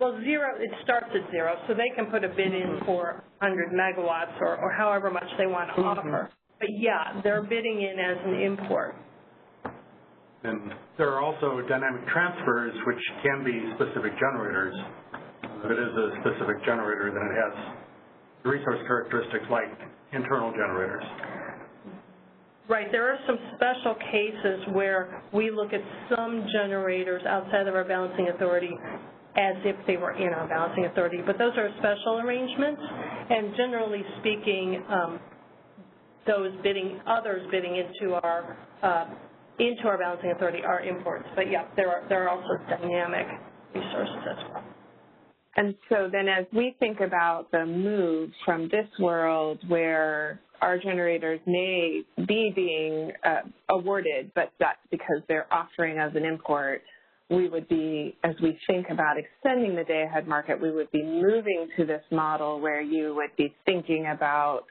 Well, it starts at 0, so they can put a bid in for 100 megawatts or however much they want to offer. But yeah, they're bidding in as an import. And there are also dynamic transfers, which can be specific generators. If it is a specific generator, then it has resource characteristics like internal generators. Right. There are some special cases where we look at some generators outside of our balancing authority as if they were in our balancing authority. But those are special arrangements, and generally speaking, others bidding into our balancing authority are imports. But yeah, there are also dynamic resources as well. And so then as we think about the move from this world where our generators may be being awarded, but that's because they're offering as an import, we would be, as we think about extending the day-ahead market, we would be moving to this model where you would be thinking about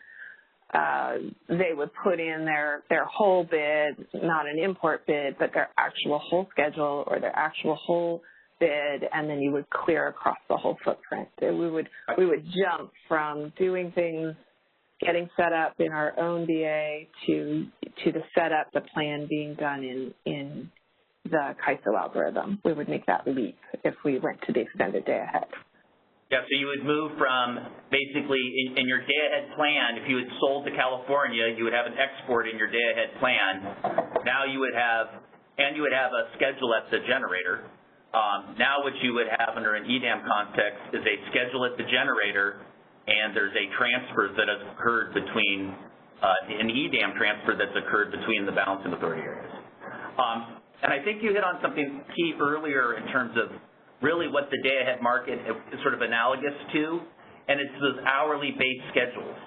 they would put in their whole bid, not an import bid, but their actual whole schedule or their actual whole bid, and then you would clear across the whole footprint. We would jump from doing things, getting set up in our own BA to the setup, the plan being done in the CAISO algorithm. We would make that leap if we went to the extended day ahead. Yeah, so you would move from basically in your day-ahead plan, if you had sold to California, you would have an export in your day-ahead plan. Now you would have, and you would have a schedule at the generator. Now what you would have under an EDAM context is a schedule at the generator, and there's a transfer that has occurred between, an EDAM transfer that's occurred between the balancing authority areas. And I think you hit on something key earlier in terms of really what the day-ahead market is sort of analogous to, and it's those hourly-based schedules.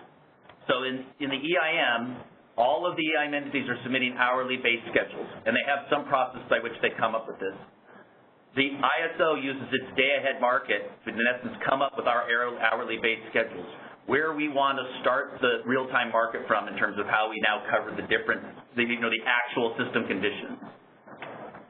So in the EIM, all of the EIM entities are submitting hourly-based schedules, and they have some process by which they come up with this. The ISO uses its day-ahead market to, in essence, come up with our hourly-based schedules, where we want to start the real-time market from in terms of how we now cover the different, the actual system conditions.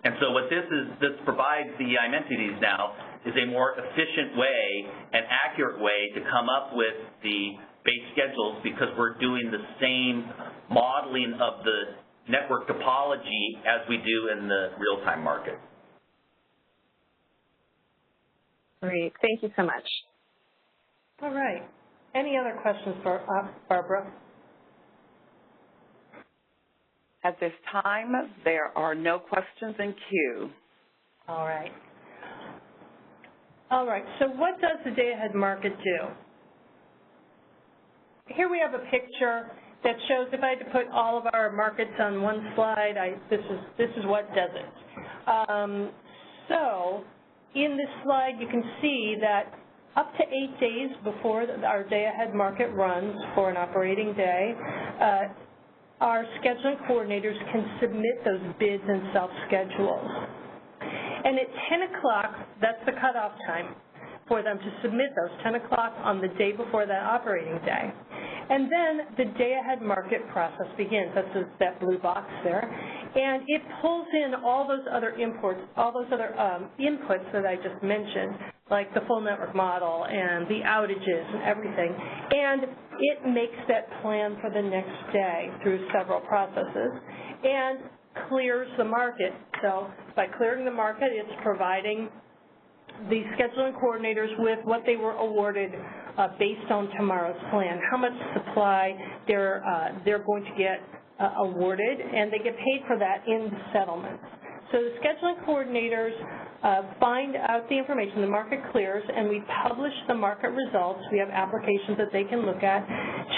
And so what this provides the EIM entities now is a more efficient way and accurate way to come up with the base schedules, because we're doing the same modeling of the network topology as we do in the real-time market. Great. Thank you so much. All right. Any other questions for Barbara? At this time, there are no questions in queue. All right. All right. So what does the day-ahead market do? Here we have a picture that shows, if I had to put all of our markets on one slide, this is what does it. So in this slide, you can see that up to 8 days before our day-ahead market runs for an operating day, our scheduling coordinators can submit those bids and self-schedules. And at 10 o'clock, that's the cutoff time for them to submit those, 10 o'clock on the day before that operating day. And then the day-ahead market process begins. That's that blue box there. And it pulls in all those other imports, all those other inputs that I just mentioned, like the full network model and the outages and everything. And it makes that plan for the next day through several processes and clears the market. So by clearing the market, it's providing the scheduling coordinators with what they were awarded based on tomorrow's plan, how much supply they're going to get awarded, and they get paid for that in the settlements. So the scheduling coordinators find out the information, the market clears, and we publish the market results. We have applications that they can look at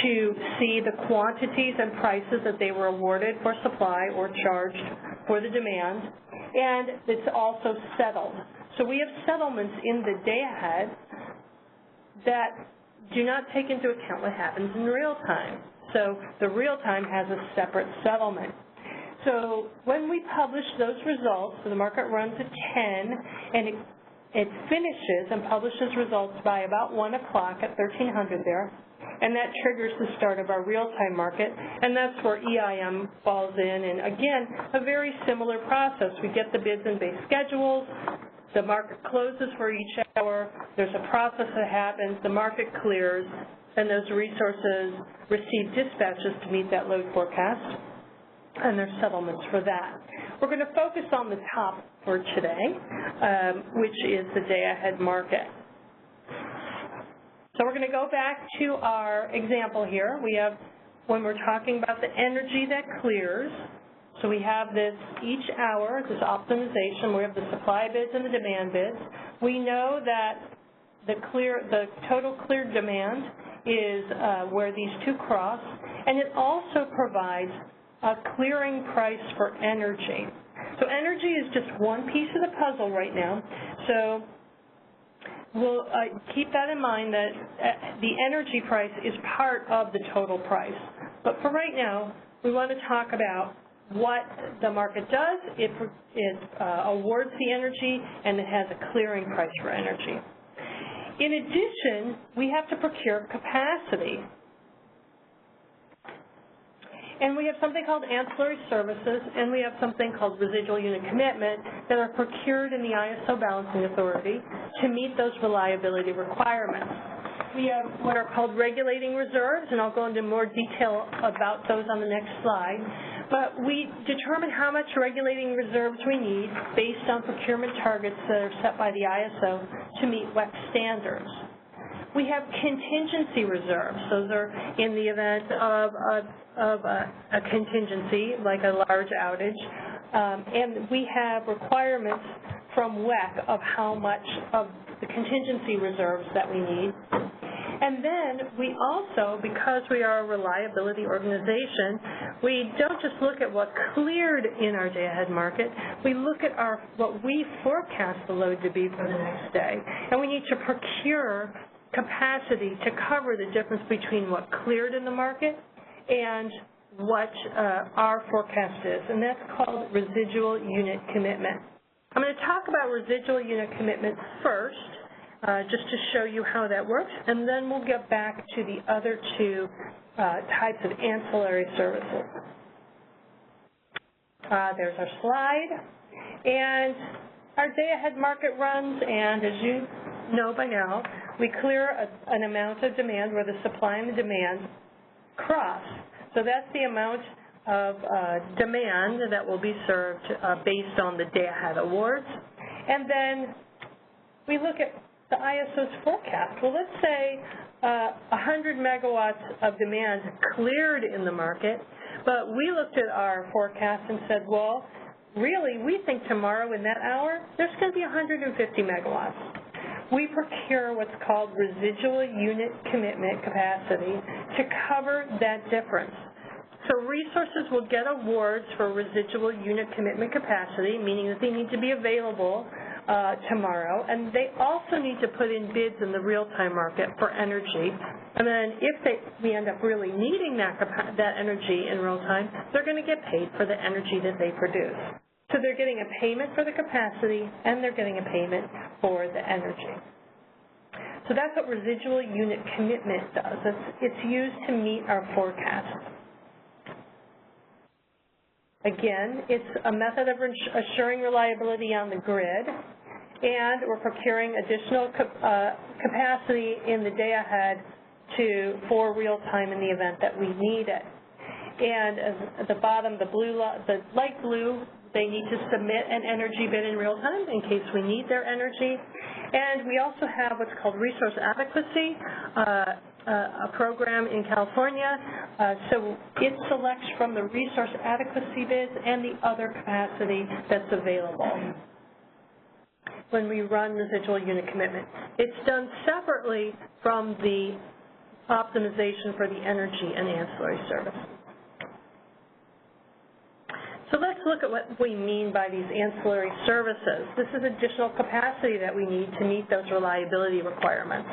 to see the quantities and prices that they were awarded for supply or charged for the demand, and it's also settled. So we have settlements in the day ahead that do not take into account what happens in real time. So the real time has a separate settlement. So when we publish those results, so the market runs at 10, and it finishes and publishes results by about 1 o'clock at 1300 there, and that triggers the start of our real-time market, and that's where EIM falls in. And again, a very similar process. We get the bids and base schedules, the market closes for each hour, there's a process that happens, the market clears, and those resources receive dispatches to meet that load forecast, and there's settlements for that. We're going to focus on the top for today, which is the day-ahead market. So we're going to go back to our example here. We have, when we're talking about the energy that clears, so we have this each hour, this optimization, we have the supply bids and the demand bids. We know that the total cleared demand is where these two cross, and it also provides a clearing price for energy. So energy is just one piece of the puzzle right now. So we'll keep that in mind, that the energy price is part of the total price. But for right now, we want to talk about what the market does. It awards the energy, and it has a clearing price for energy. In addition, we have to procure capacity. And we have something called ancillary services, and we have something called residual unit commitment that are procured in the ISO balancing authority to meet those reliability requirements. We have what are called regulating reserves, and I'll go into more detail about those on the next slide. But we determine how much regulating reserves we need based on procurement targets that are set by the ISO to meet WEC standards. We have contingency reserves. Those are in the event of a contingency, like a large outage. And we have requirements from WEC of how much of the contingency reserves that we need. And then we also, because we are a reliability organization, we don't just look at what cleared in our day-ahead market. We look at what we forecast the load to be for the next day. And we need to procure capacity to cover the difference between what cleared in the market and what our forecast is. And that's called residual unit commitment. I'm going to talk about residual unit commitment first, just to show you how that works, and then we'll get back to the other two types of ancillary services. There's our slide, and our day-ahead market runs, and as you know by now, we clear an amount of demand where the supply and the demand cross. So that's the amount of demand that will be served based on the day-ahead awards. And then we look at the ISO's forecast. Well, let's say 100 megawatts of demand cleared in the market, but we looked at our forecast and said, well, really, we think tomorrow in that hour, there's going to be 150 megawatts. We procure what's called residual unit commitment capacity to cover that difference. So resources will get awards for residual unit commitment capacity, meaning that they need to be available tomorrow, and they also need to put in bids in the real-time market for energy. And then if we end up really needing that energy in real time, they're going to get paid for the energy that they produce. So they're getting a payment for the capacity, and they're getting a payment for the energy. So that's what residual unit commitment does. It's used to meet our forecast. Again, it's a method of assuring reliability on the grid, and we're procuring additional capacity in the day ahead for real time in the event that we need it. And at the bottom, the light blue, they need to submit an energy bid in real time in case we need their energy. And we also have what's called resource adequacy, a program in California. So it selects from the resource adequacy bids and the other capacity that's available when we run residual unit commitment. It's done separately from the optimization for the energy and ancillary service. So let's look at what we mean by these ancillary services. This is additional capacity that we need to meet those reliability requirements.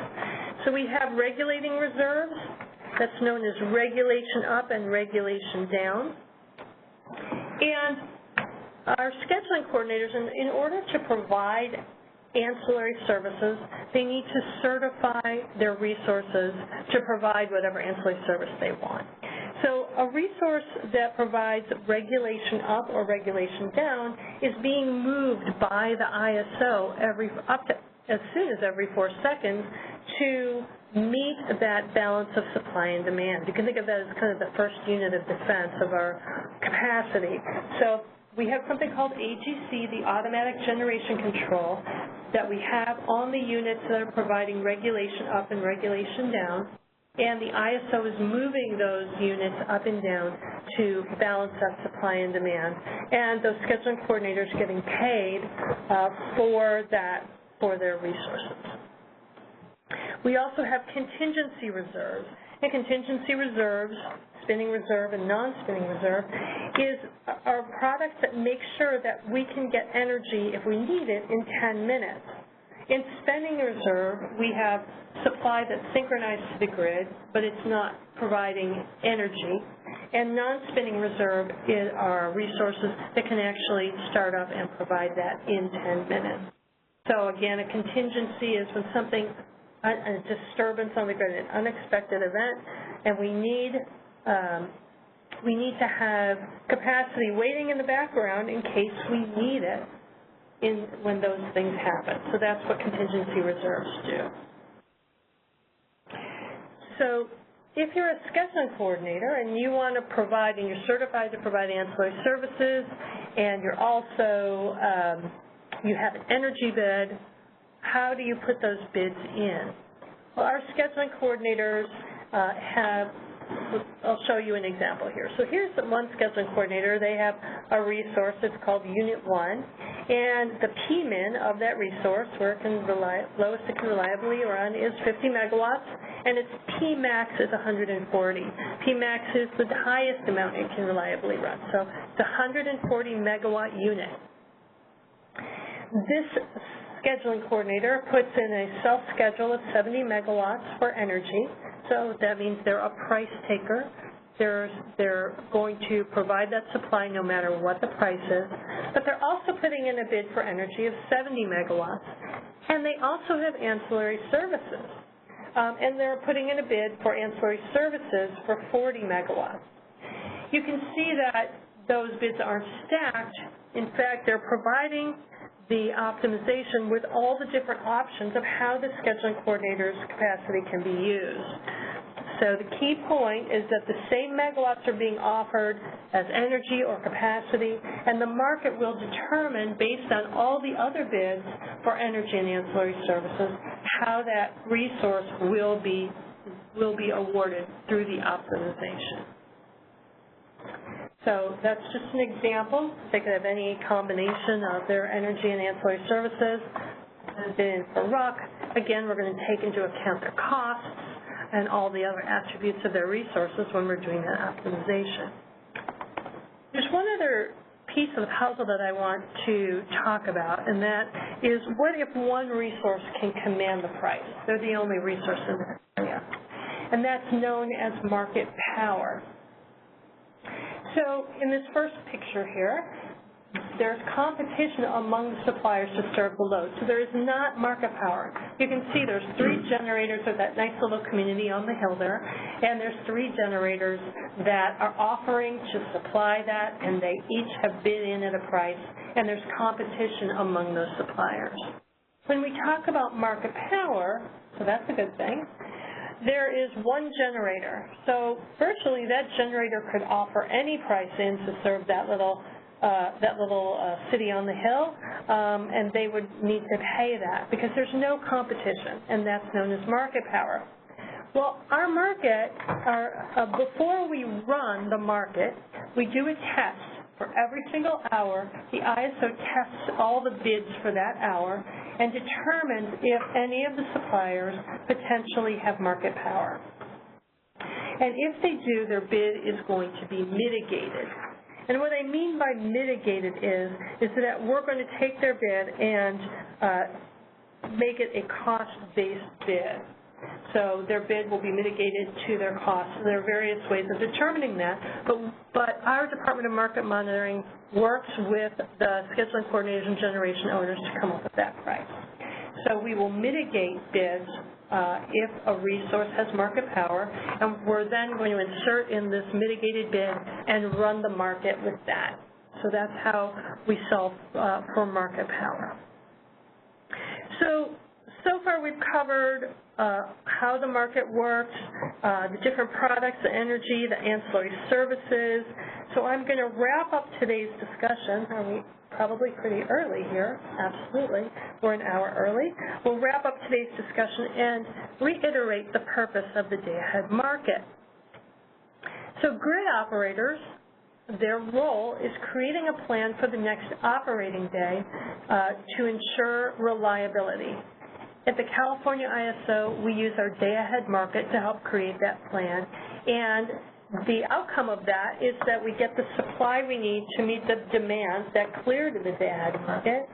So we have regulating reserves. That's known as regulation up and regulation down. And our scheduling coordinators, in order to provide ancillary services, they need to certify their resources to provide whatever ancillary service they want. So a resource that provides regulation up or regulation down is being moved by the ISO as soon as every 4 seconds to meet that balance of supply and demand. You can think of that as kind of the first unit of defense of our capacity. So we have something called AGC, the automatic generation control, that we have on the units that are providing regulation up and regulation down, and the ISO is moving those units up and down to balance that supply and demand. And those scheduling coordinators are getting paid for their resources. We also have contingency reserves. And contingency reserves, spinning reserve and non-spinning reserve, are products that make sure that we can get energy if we need it in 10 minutes. In spinning reserve, we have supply that's synchronized to the grid, but it's not providing energy. And non-spinning reserve are resources that can actually start up and provide that in 10 minutes. So again, a contingency is when something, a disturbance on the grid, an unexpected event, and we need to have capacity waiting in the background in case we need it when those things happen. So that's what contingency reserves do. So if you're a scheduling coordinator and you want to provide, and you're certified to provide ancillary services, and you're also, you have an energy bid, how do you put those bids in? Well, our scheduling coordinators I'll show you an example here. So here's one scheduling coordinator. They have a resource that's called Unit 1, and the Pmin of that resource, where lowest it can reliably run, is 50 megawatts, and its Pmax is 140. Pmax is the highest amount it can reliably run. So it's a 140 megawatt unit. This scheduling coordinator puts in a self-schedule of 70 megawatts for energy. So that means they're a price taker. They're going to provide that supply no matter what the price is. But they're also putting in a bid for energy of 70 megawatts. And they also have ancillary services. And they're putting in a bid for ancillary services for 40 megawatts. You can see that those bids aren't stacked. In fact, they're providing the optimization with all the different options of how the scheduling coordinator's capacity can be used. So the key point is that the same megawatts are being offered as energy or capacity, and the market will determine, based on all the other bids for energy and ancillary services, how that resource will be awarded through the optimization. So that's just an example. They could have any combination of their energy and ancillary services. Then for RUC, again, we're going to take into account their costs and all the other attributes of their resources when we're doing that optimization. There's one other piece of the puzzle that I want to talk about, and that is, what if one resource can command the price? They're the only resource in that area. And that's known as market power. So in this first picture here, there's competition among the suppliers to serve the load. So there is not market power. You can see there's 3 generators of that nice little community on the hill there, and there's 3 generators that are offering to supply that, and they each have bid in at a price, and there's competition among those suppliers. When we talk about market power, so that's a good thing, there is one generator. So virtually that generator could offer any price in to serve that little city on the hill, and they would need to pay that because there's no competition, and that's known as market power. Well, our market, before we run the market, we do a test. For every single hour, the ISO tests all the bids for that hour and determines if any of the suppliers potentially have market power. And if they do, their bid is going to be mitigated. And what I mean by mitigated is that we're going to take their bid and make it a cost-based bid. So their bid will be mitigated to their costs. There are various ways of determining that, but our Department of Market Monitoring works with the scheduling coordinators and generation owners to come up with that price. So we will mitigate bids if a resource has market power, and we're then going to insert in this mitigated bid and run the market with that. So that's how we solve for market power. So far we've covered how the market works, the different products, the energy, the ancillary services. So I'm going to wrap up today's discussion. Are we probably pretty early here? Absolutely. We're an hour early. We'll wrap up today's discussion and reiterate the purpose of the day-ahead market. So grid operators, their role is creating a plan for the next operating day to ensure reliability. At the California ISO, we use our day-ahead market to help create that plan, and the outcome of that is that we get the supply we need to meet the demand that cleared in the day-ahead market.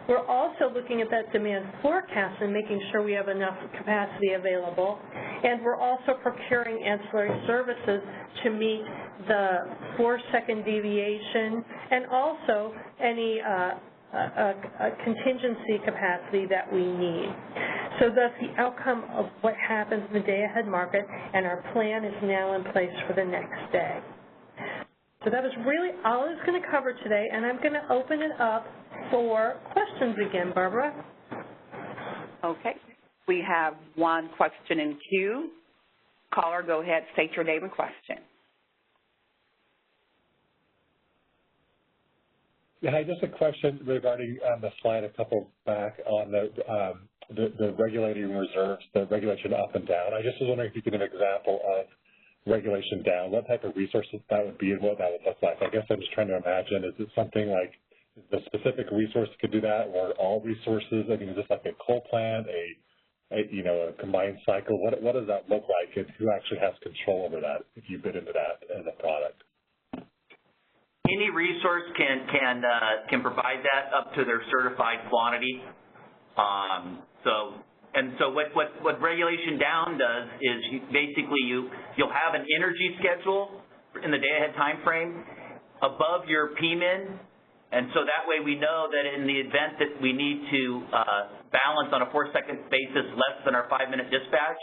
We're also looking at that demand forecast and making sure we have enough capacity available, and we're also procuring ancillary services to meet the 4-second deviation and also any a contingency capacity that we need. So that's the outcome of what happens in the day-ahead market, and our plan is now in place for the next day. So that was really all I was going to cover today, and I'm going to open it up for questions again, Barbara. Okay. We have one question in queue. Caller, go ahead, state your name and question. Yeah, hi, just a question regarding the slide a couple back on the regulating reserves, the regulation up and down. I just was wondering if you could give an example of regulation down, what type of resources that would be and what that would look like. I guess I'm just trying to imagine, is it something like the specific resource could do that, or all resources? I mean, is this like a coal plant, a combined cycle? What does that look like, and who actually has control over that if you bid into that as a product? Any resource can provide that up to their certified quantity. So what regulation down does is you'll have an energy schedule in the day-ahead time frame above your PMIN, and so that way we know that in the event that we need to balance on a 4-second basis less than our 5-minute dispatch,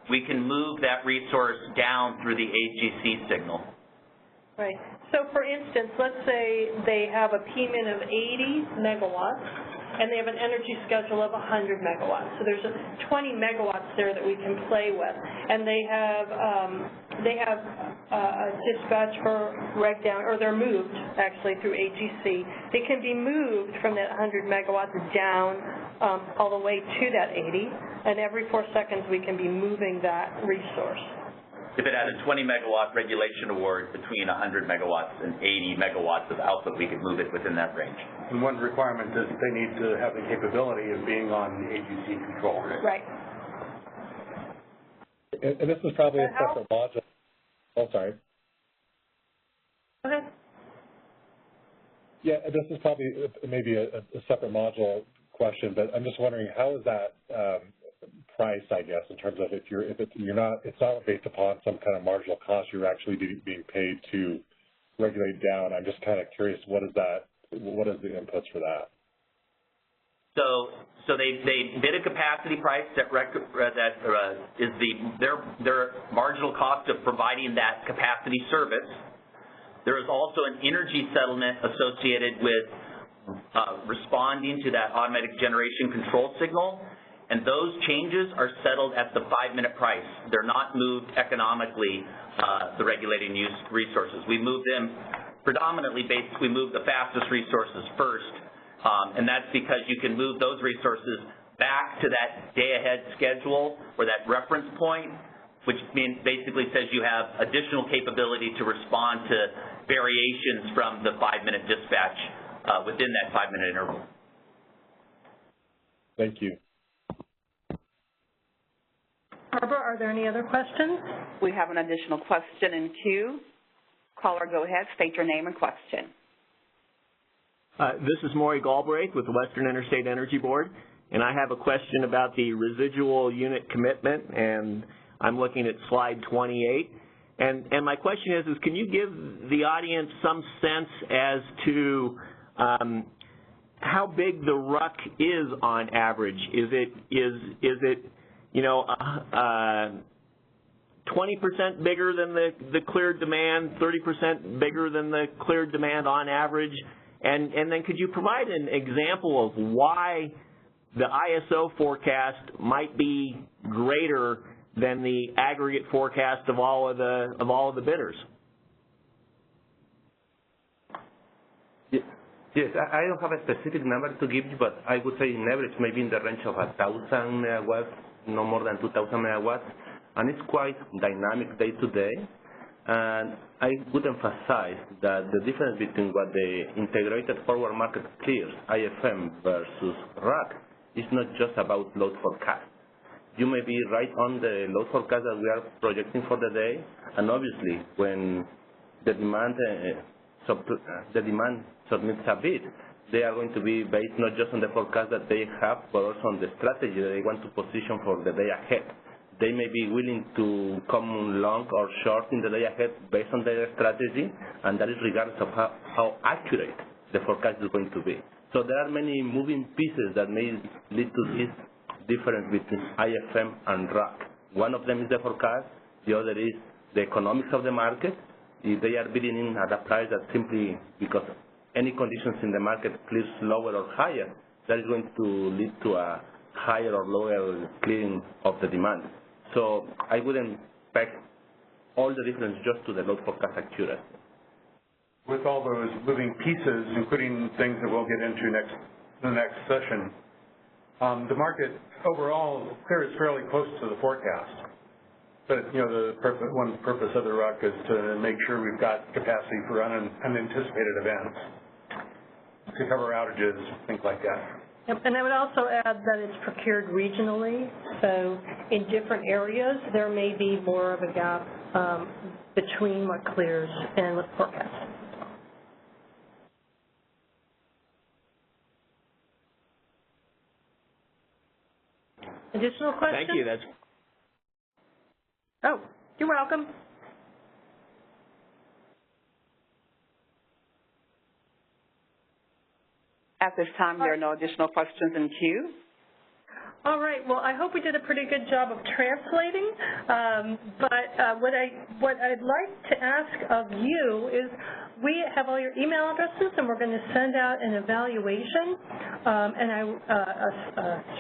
we can move that resource down through the AGC signal. Right. So, for instance, let's say they have a PMIN of 80 megawatts, and they have an energy schedule of 100 megawatts. So there's 20 megawatts there that we can play with, and they have a dispatch for reg down, or they're moved actually through AGC. They can be moved from that 100 megawatts down all the way to that 80, and every 4 seconds we can be moving that resource. If it had a 20-megawatt regulation award between 100 megawatts and 80 megawatts of output, we could move it within that range. And one requirement is they need to have the capability of being on the AGC control. Right. And this is probably a separate module. Oh, sorry. Go ahead. Yeah, this is probably maybe a separate module question, but I'm just wondering, how is that price, I guess, in terms of it's not based upon some kind of marginal cost, you're actually being paid to regulate down. I'm just kind of curious, what is the inputs for that? So they bid a capacity price that is their marginal cost of providing that capacity service. There is also an energy settlement associated with responding to that automatic generation control signal. And those changes are settled at the 5-minute price. They're not moved economically, the regulating use resources. We move them predominantly we move the fastest resources first, and that's because you can move those resources back to that day-ahead schedule or that reference point, which basically says you have additional capability to respond to variations from the 5-minute dispatch within that 5-minute interval. Thank you. Barbara, are there any other questions? We have an additional question in queue. Caller, go ahead, state your name and question. This is Maury Galbraith with the Western Interstate Energy Board, and I have a question about the residual unit commitment, and I'm looking at slide 28. And my question is can you give the audience some sense as to how big the RUC is on average? Is it 20% bigger than the cleared demand, 30% bigger than the cleared demand on average? And then could you provide an example of why the ISO forecast might be greater than the aggregate forecast of all of the bidders? Yes, I don't have a specific number to give you, but I would say in average maybe in the range of 1,000 megawatts, no more than 2,000 megawatts, and it's quite dynamic day to day. And I would emphasize that the difference between what the integrated forward market clears, IFM versus RUC, is not just about load forecast. You may be right on the load forecast that we are projecting for the day, and obviously when the demand submits a bid, they are going to be based not just on the forecast that they have, but also on the strategy that they want to position for the day ahead. They may be willing to come long or short in the day ahead based on their strategy, and that is regardless of how accurate the forecast is going to be. So there are many moving pieces that may lead to this difference between IFM and RUC. One of them is the forecast, the other is the economics of the market. If they are bidding in at a price that simply because any conditions in the market clears lower or higher, that is going to lead to a higher or lower clearing of the demand. So I wouldn't expect all the difference just to the load forecast accuracy. With all those moving pieces, including things that we'll get into the next session, the market overall clears fairly close to the forecast. But one purpose of the RUC is to make sure we've got capacity for unanticipated events, to cover outages, things like that. Yep, and I would also add that it's procured regionally, so in different areas there may be more of a gap between what clears and what's forecast. Additional questions? Thank you. Oh, you're welcome. At this time, there are no additional questions in queue. All right. Well, I hope we did a pretty good job of translating. But what I'd like to ask of you is, we have all your email addresses, and we're going to send out an evaluation and a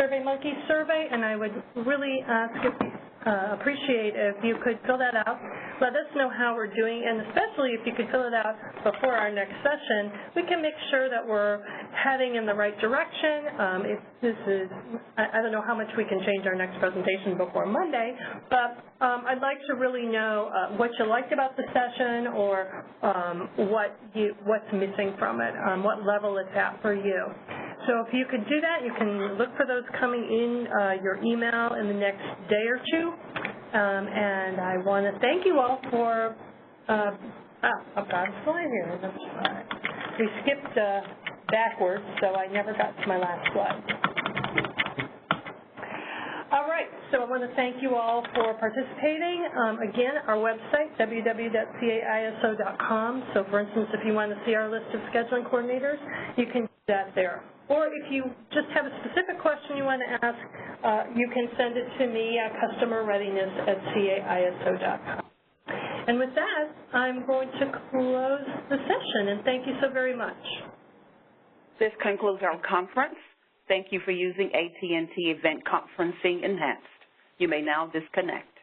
SurveyMonkey survey. And I would really appreciate if you could fill that out. Let us know how we're doing, and especially if you could fill it out before our next session, we can make sure that we're heading in the right direction. If this is, I don't know how much we can change our next presentation before Monday, but I'd like to really know what you liked about the session, or what's missing from it, what level it's at for you. So if you could do that, you can look for those coming in your email in the next day or two. And I want to thank you all for, I've got a slide here. We skipped backwards, so I never got to my last slide. All right, so I want to thank you all for participating. Again, our website, www.caiso.com. So for instance, if you want to see our list of scheduling coordinators, you can do that there. Or if you just have a specific question you want to ask, you can send it to me at customerreadiness@caiso.com. And with that, I'm going to close the session, and thank you so very much. This concludes our conference. Thank you for using AT&T Event Conferencing Enhanced. You may now disconnect.